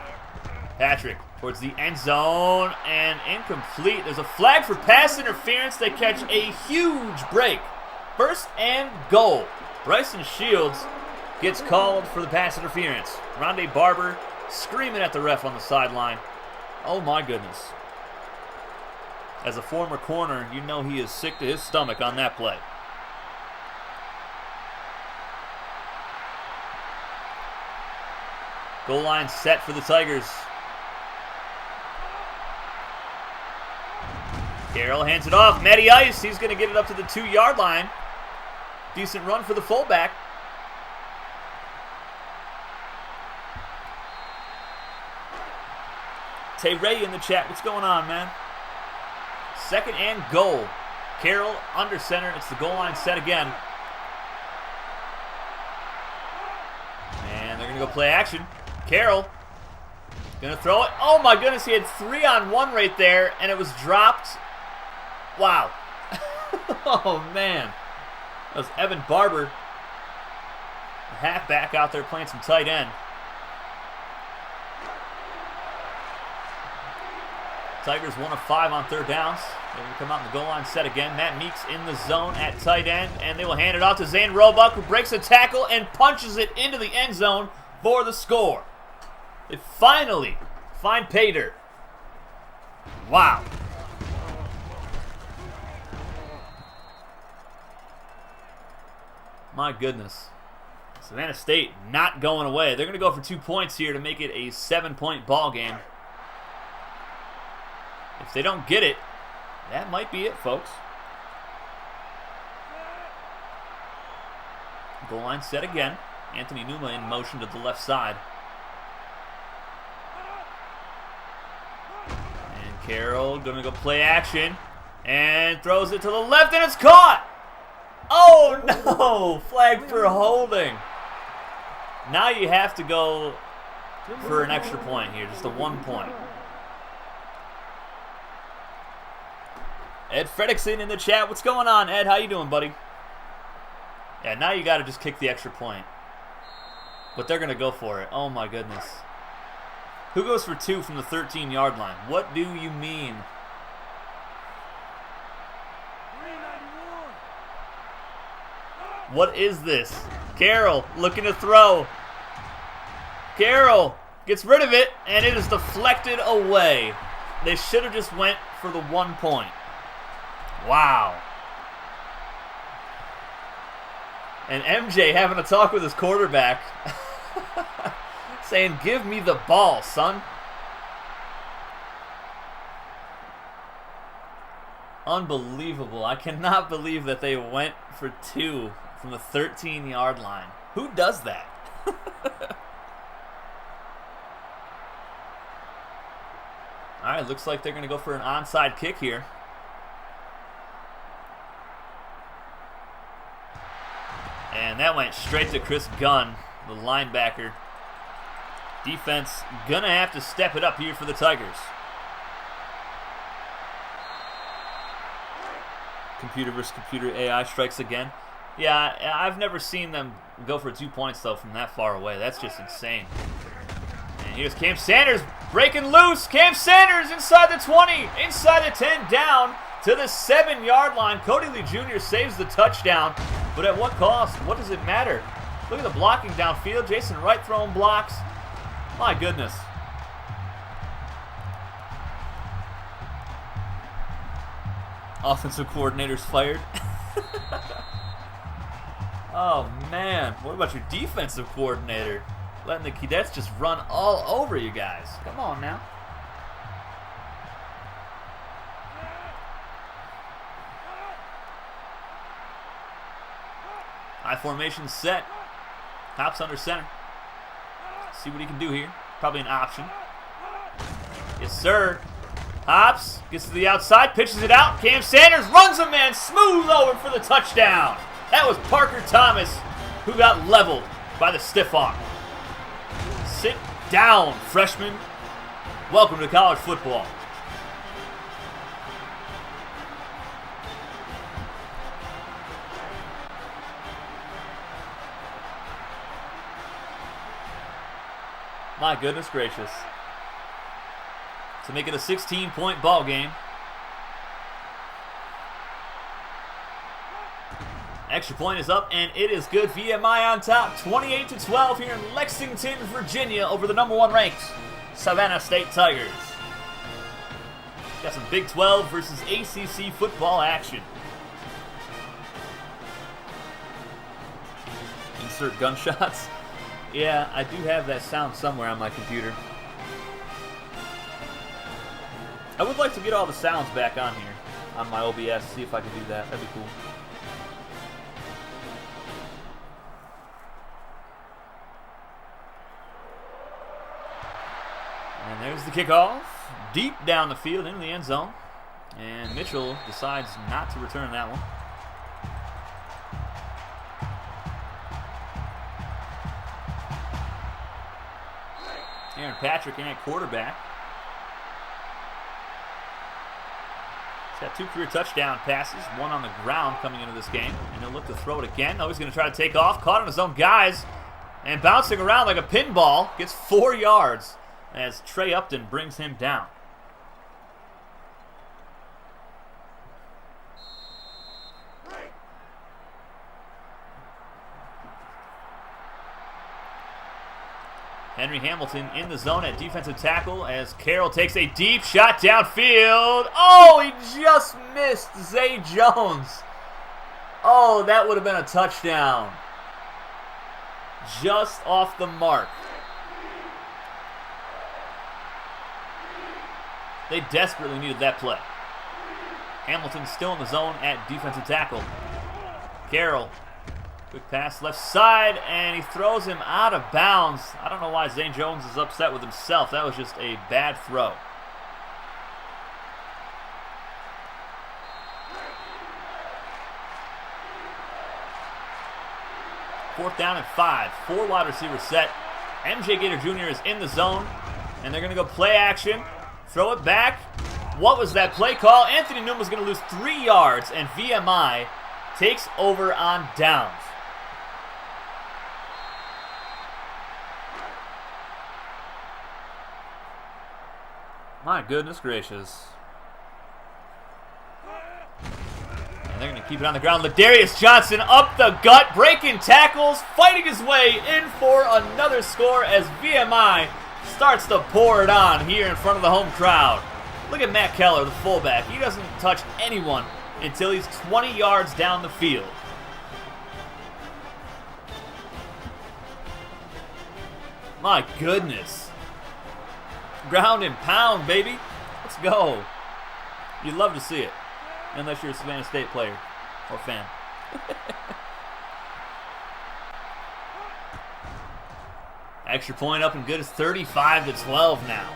Patrick towards the end zone and incomplete. There's a flag for pass interference. They catch a huge break. 1st and goal. Bryson Shields gets called for the pass interference. Rondé Barber screaming at the ref on the sideline. Oh my goodness. As a former corner, you know he is sick to his stomach on that play. Goal line set for the Tigers. Carroll hands it off. Matty Ice, he's going to get it up to the 2-yard line. Decent run for the fullback. Tay Ray in the chat. What's going on, man? 2nd and goal. Carroll under center. It's the goal line set again. And they're going to go play action. Carroll going to throw it. Oh my goodness, he had 3-on-1 right there, and it was dropped. Wow. Oh man. That was Evan Barber, the halfback out there playing some tight end. Tigers 1 of 5 on 3rd downs. They're going to come out in the goal line set again. Matt Meeks in the zone at tight end, and they will hand it off to Zane Roebuck, who breaks a tackle and punches it into the end zone for the score. They finally find pay dirt. Wow. My goodness. Savannah State not going away. They're going to go for 2 points here to make it a 7-point ball game. If they don't get it, that might be it, folks. Goal line set again. Anthony Numa in motion to the left side. And Carroll going to go play action. And throws it to the left, and it's caught! Oh, no! Flag for holding. Now you have to go for an extra point here. Just a 1 point. Ed Fredrickson in the chat. What's going on, Ed? How you doing, buddy? Yeah, now you got to just kick the extra point. But they're going to go for it. Oh, my goodness. Who goes for 2 from the 13-yard line? What do you mean? What is this? Carroll looking to throw. Carroll gets rid of it, and it is deflected away. They should have just went for the 1 point. Wow. And MJ having a talk with his quarterback. Saying, give me the ball, son. Unbelievable. I cannot believe that they went for 2 from the 13-yard line. Who does that? All right, looks like they're going to go for an onside kick here. And that went straight to Chris Gunn, the linebacker. Defense going to have to step it up here for the Tigers. Computer versus computer AI strikes again. Yeah, I've never seen them go for 2 points, though, from that far away. That's just insane. And here's Cam Sanders breaking loose. Cam Sanders inside the 20, inside the 10, down to the 7-yard line. Cody Lee Jr. saves the touchdown, but at what cost? What does it matter? Look at the blocking downfield. Jason Wright throwing blocks. My goodness. Offensive coordinator's fired. Oh, man. What about your defensive coordinator? Letting the Keydets just run all over you guys. Come on now. High formation set. Hops under center. See what he can do here. Probably an option. Yes, sir. Hops gets to the outside, pitches it out. Cam Sanders runs a man smooth over for the touchdown. That was Parker Thomas, who got leveled by the stiff arm. Sit down, freshman. Welcome to college football. My goodness gracious. To make it a 16-point ball game. Extra point is up, and it is good. VMI on top, 28-12 here in Lexington, Virginia, over the number 1 ranked Savannah State Tigers. Got some Big 12 versus ACC football action. Insert gunshots. Yeah, I do have that sound somewhere on my computer. I would like to get all the sounds back on here, on my OBS, see if I can do that. That'd be cool. And there's the kickoff, deep down the field into the end zone. And Mitchell decides not to return that one. Aaron Patrick in at quarterback. He's got 2 career touchdown passes, 1 on the ground coming into this game. And he'll look to throw it again. Oh, he's going to try to take off. Caught on his own guys. And bouncing around like a pinball. Gets 4 yards as Trey Upton brings him down. Henry Hamilton in the zone at defensive tackle as Carroll takes a deep shot downfield. Oh, he just missed Zay Jones. Oh, that would have been a touchdown. Just off the mark. They desperately needed that play. Hamilton still in the zone at defensive tackle. Carroll. Quick pass left side, and he throws him out of bounds. I don't know why Zay Jones is upset with himself. That was just a bad throw. Fourth down and 5. 4 wide receivers set. MJ Gator Jr. is in the zone, and they're going to go play action. Throw it back. What was that play call? Anthony Newman was going to lose 3 yards, and VMI takes over on downs. My goodness gracious. And they're going to keep it on the ground. Ladarius Johnson up the gut, breaking tackles, fighting his way in for another score as VMI starts to pour it on here in front of the home crowd. Look at Matt Keller, the fullback. He doesn't touch anyone until he's 20 yards down the field. My goodness. Ground and pound, baby. Let's go. You'd love to see it, unless you're a Savannah State player or fan. Extra point up and good. It's 35-12 now.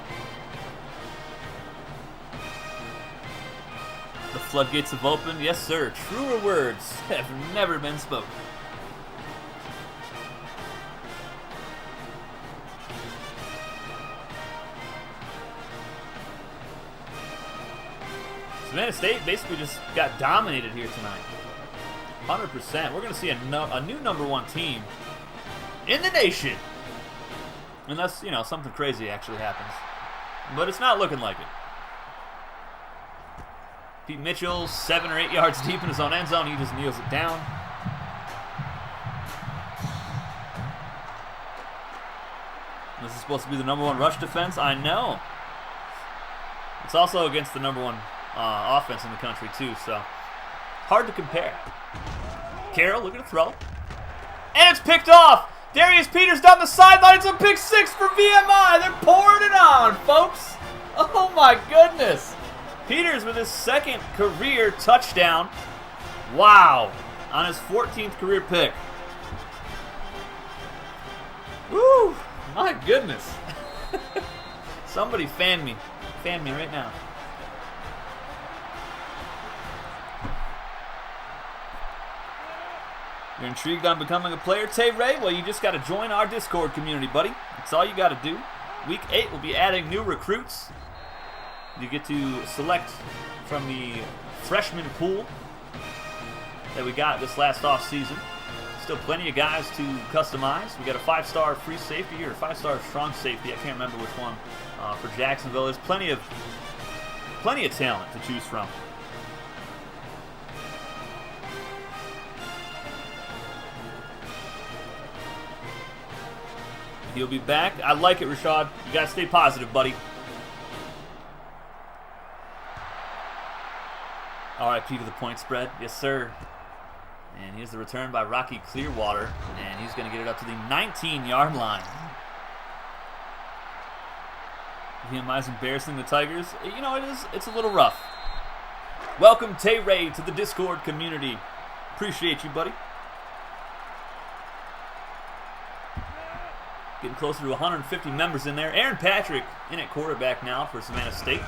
The floodgates have opened. Yes, sir. Truer words have never been spoken. Savannah State basically just got dominated here tonight. 100%. We're going to see a new number one team in the nation. Unless, something crazy actually happens. But it's not looking like it. Pete Mitchell, 7 or 8 yards deep in his own end zone. He just kneels it down. This is supposed to be the number one rush defense. I know. It's also against the number one offense in the country, too, so hard to compare. Carroll looking to throw. And it's picked off. Darius Peters down the sideline. It's a pick six for VMI. They're pouring it on, folks. Oh, my goodness. Peters with his second career touchdown. Wow. On his 14th career pick. Woo. My goodness. Somebody fan me. Fan me right now. You're intrigued on becoming a player, Tay Ray? Well, you just got to join our Discord community, buddy. That's all you got to do. Week 8, we'll be adding new recruits. You get to select from the freshman pool that we got this last off season. Still plenty of guys to customize. We got a 5-star free safety or a 5-star strong safety. I can't remember which one for Jacksonville. There's plenty of talent to choose from. He'll be back. I like it, Rashad. You got to stay positive, buddy. RIP to the point spread. Yes, sir. And here's the return by Rocky Clearwater. And he's going to get it up to the 19-yard line. VMI's embarrassing the Tigers. It's a little rough. Welcome, Tay Ray, to the Discord community. Appreciate you, buddy. Getting closer to 150 members in there. Aaron Patrick in at quarterback now for Savannah State.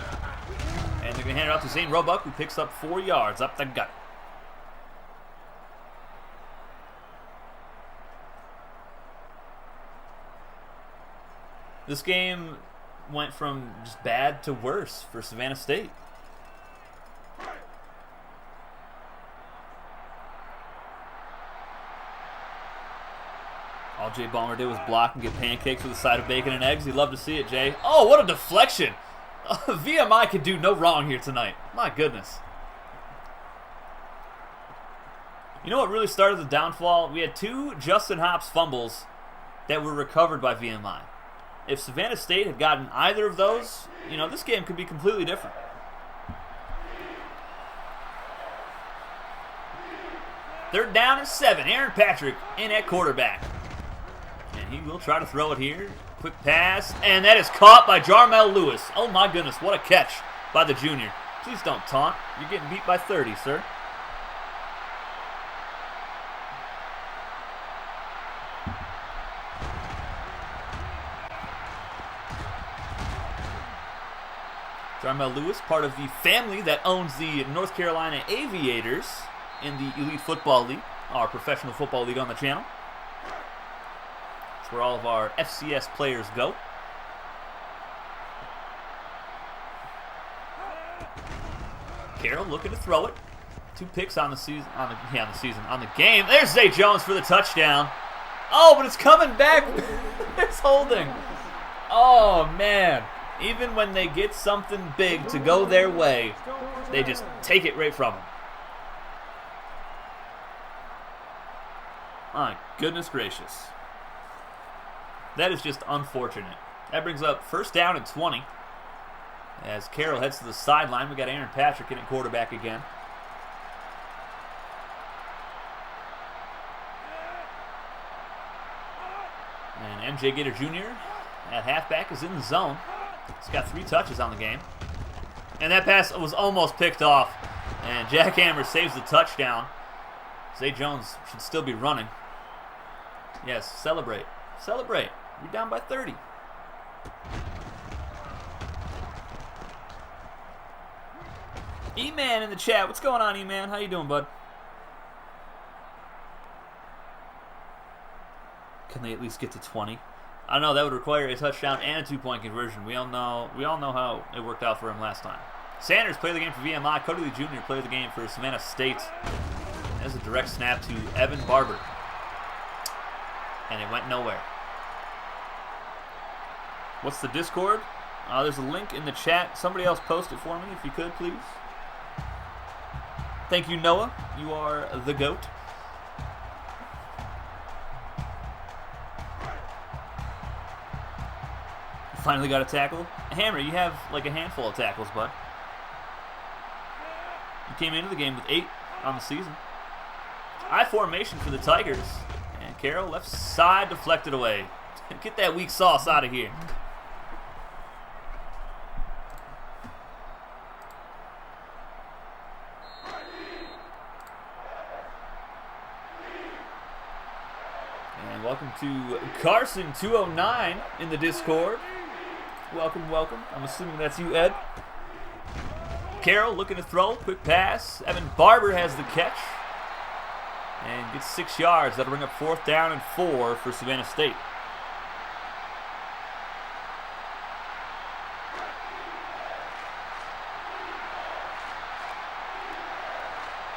And they're going to hand it off to Zane Roebuck, who picks up 4 yards up the gut. This game went from just bad to worse for Savannah State. All Jay Ballmer did was block and get pancakes with a side of bacon and eggs. You'd love to see it, Jay. Oh, what a deflection. VMI could do no wrong here tonight. My goodness. You know what really started the downfall? We had 2 Justin Hobbs fumbles that were recovered by VMI. If Savannah State had gotten either of those, this game could be completely different. Third down and 7. Aaron Patrick in at quarterback. And he will try to throw it here. Quick pass, and that is caught by Jarmel Lewis. Oh my goodness, what a catch by the junior. Please don't taunt. You're getting beat by 30, sir. Jarmel Lewis, part of the family that owns the North Carolina Aviators in the Elite Football League, our professional football league on the channel. It's where all of our FCS players go. Carroll looking to throw it. 2 picks on the season, on the game. There's Zay Jones for the touchdown. Oh, but it's coming back. It's holding. Oh man, Even when they get something big to go their way, they just take it right from them. My goodness gracious. That is just unfortunate. That brings up first down and 20. As Carroll heads to the sideline, we got Aaron Patrick in at quarterback again. And MJ Gator Jr. at halfback is in the zone. He's got 3 touches on the game. And that pass was almost picked off. And Jack Hammer saves the touchdown. Zay Jones should still be running. Yes, celebrate. Celebrate. You're down by 30. E-Man in the chat. What's going on, E-Man? How you doing, bud? Can they at least get to 20? I don't know. That would require a touchdown and a 2-point conversion. We all know how it worked out for him last time. Sanders played the game for VMI. Cody Lee Jr. played the game for Savannah State. There's a direct snap to Evan Barber. And it went nowhere. What's the Discord? There's a link in the chat. Somebody else post it for me if you could, please. Thank you, Noah. You are the GOAT. Finally got a tackle. Hammer, you have like a handful of tackles, bud. You came into the game with 8 on the season. I formation for the Tigers. And Carroll left side deflected away. Get that weak sauce out of here. And welcome to Carson 209 in the Discord. Welcome, welcome. I'm assuming that's you, Ed. Carroll looking to throw. Quick pass. Evan Barber has the catch. And gets 6 yards. That'll bring up 4th down and 4 for Savannah State.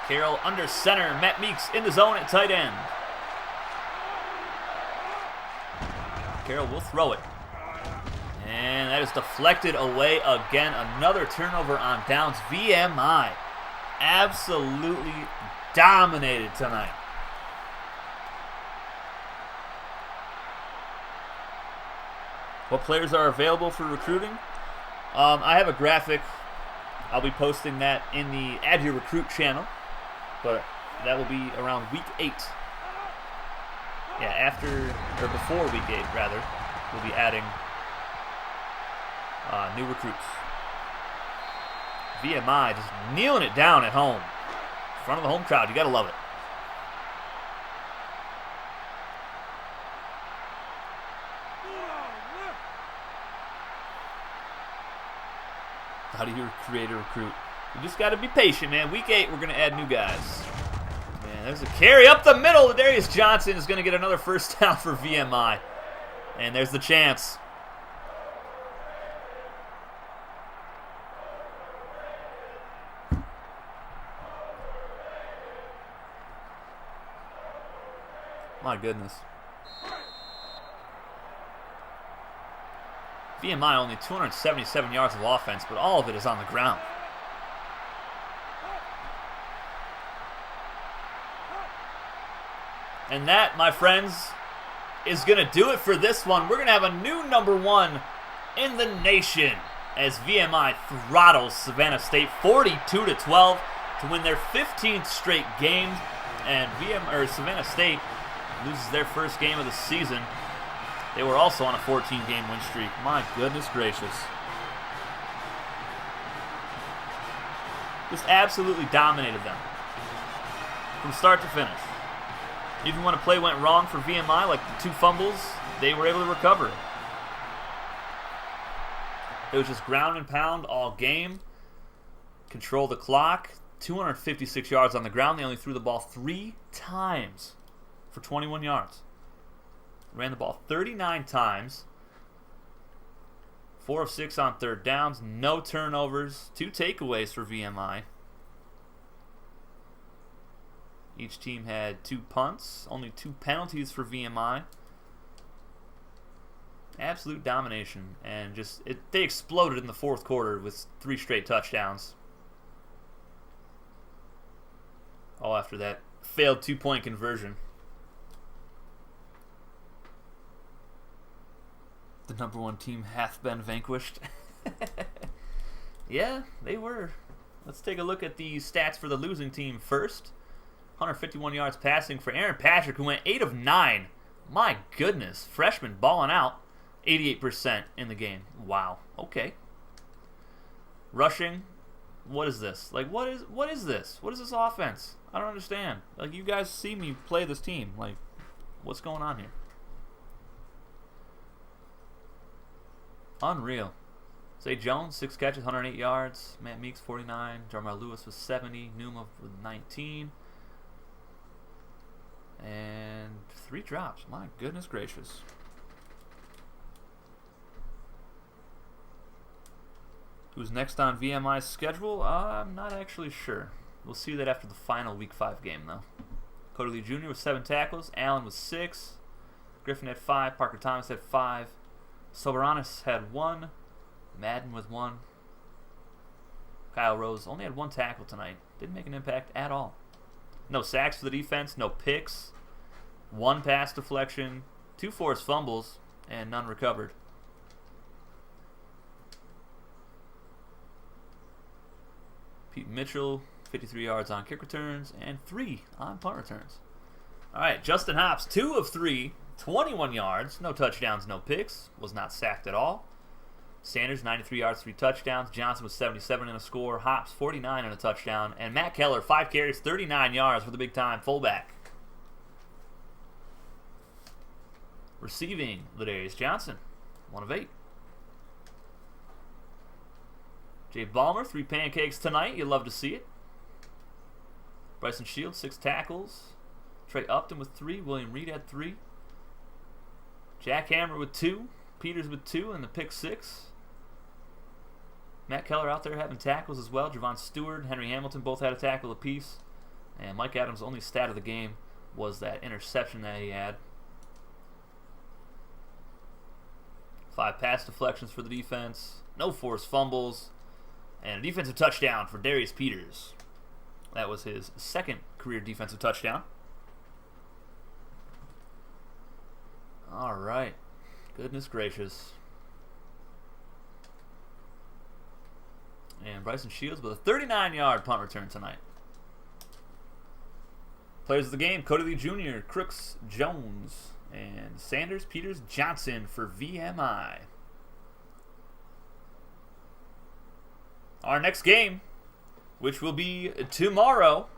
Carroll under center. Matt Meeks in the zone at tight end. Carroll will throw it. And that is deflected away again. Another turnover on downs. VMI absolutely dominated tonight. What players are available for recruiting? I have a graphic. I'll be posting that in the Add Your Recruit channel. But that will be around week 8. Yeah, before week 8, rather. We'll be adding new recruits. VMI just kneeling it down at home. In front of the home crowd. You gotta love it. How do you create a recruit? You just gotta be patient, man. Week 8, we're gonna add new guys. Man, there's a carry up the middle. Darius Johnson is gonna get another first down for VMI. And there's the chance. My goodness. VMI only 277 yards of offense, but all of it is on the ground. And that, my friends, is going to do it for this one. We're going to have a new number 1 in the nation as VMI throttles Savannah State 42-12 to win their 15th straight game. And Savannah State loses their first game of the season. They were also on a 14-game win streak. My goodness gracious. Just absolutely dominated them from start to finish. Even when a play went wrong for VMI, like the 2 fumbles, they were able to recover. It was just ground and pound all game. Control the clock. 256 yards on the ground. They only threw the ball 3 times for 21 yards. Ran the ball 39 times. 4 of 6 on third downs. No turnovers. 2 takeaways for VMI. Each team had 2 punts. Only 2 penalties for VMI. Absolute domination. And they exploded in the fourth quarter with 3 straight touchdowns. All after that failed 2-point conversion. The number 1 team hath been vanquished. Yeah, they were. Let's take a look at the stats for the losing team first. 151 yards passing for Aaron Patrick, who went 8 of 9. My goodness, freshman balling out. 88% in the game. Wow. Okay. Rushing. What is this? Like, what is this? What is this offense? I don't understand. Like, you guys see me play this team. Like, what's going on here? Unreal. Zay Jones, 6 catches, 108 yards. Matt Meeks, 49. Jarmar Lewis was 70. Numa with 19. And 3 drops. My goodness gracious. Who's next on VMI's schedule? I'm not actually sure. We'll see that after the final Week 5 game, though. Cody Lee Jr. with 7 tackles. Allen with 6. Griffin had 5. Parker Thomas had 5. Soberanis had 1. Madden with 1. Kyle Rose only had 1 tackle tonight. Didn't make an impact at all. No sacks for the defense. No picks. 1 pass deflection. 2 forced fumbles. And none recovered. Pete Mitchell, 53 yards on kick returns. And 3 on punt returns. Alright, Justin Hobbs, 2 of 3. 21 yards. No touchdowns, no picks. Was not sacked at all. Sanders, 93 yards, 3 touchdowns. Johnson was 77 in a score. Hops, 49 in a touchdown. And Matt Keller, 5 carries, 39 yards for the big-time fullback. Receiving, Ladarius Johnson, 1 of 8. Jay Ballmer, 3 pancakes tonight. You'd love to see it. Bryson Shields, 6 tackles. Trey Upton with 3. William Reed had 3. Jack Hammer with 2. Peters with 2 and the pick 6. Matt Keller out there having tackles as well. Javon Stewart, Henry Hamilton both had a tackle apiece. And Mike Adams' only stat of the game was that interception that he had. 5 pass deflections for the defense. No forced fumbles. And a defensive touchdown for Darius Peters. That was his 2nd career defensive touchdown. All right. Goodness gracious. And Bryson Shields with a 39-yard punt return tonight. Players of the game, Cody Lee Jr., Crooks, Jones, and Sanders, Peters, Johnson for VMI. Our next game, which will be tomorrow,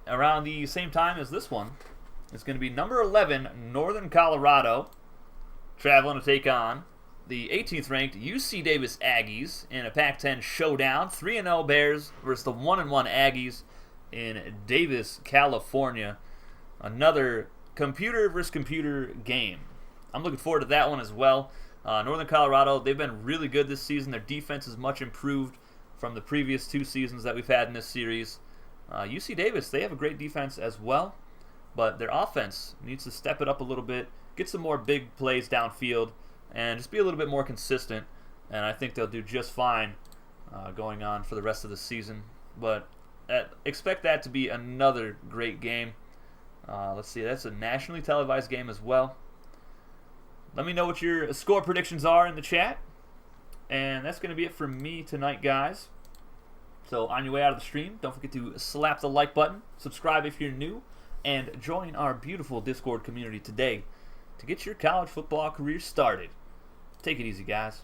around the same time as this one, it's going to be number 11, Northern Colorado, traveling to take on the 18th ranked UC Davis Aggies in a Pac-10 showdown. 3-0 Bears versus the 1-1 Aggies in Davis, California. Another computer versus computer game. I'm looking forward to that one as well. Northern Colorado, they've been really good this season. Their defense is much improved from the previous 2 seasons that we've had in this series. UC Davis, they have a great defense as well. But their offense needs to step it up a little bit, get some more big plays downfield, and just be a little bit more consistent. And I think they'll do just fine going on for the rest of the season. But expect that to be another great game. Let's see, that's a nationally televised game as well. Let me know what your score predictions are in the chat. And that's going to be it from me tonight, guys. So on your way out of the stream, don't forget to slap the like button, subscribe if you're new, and join our beautiful Discord community today to get your college football career started. Take it easy, guys.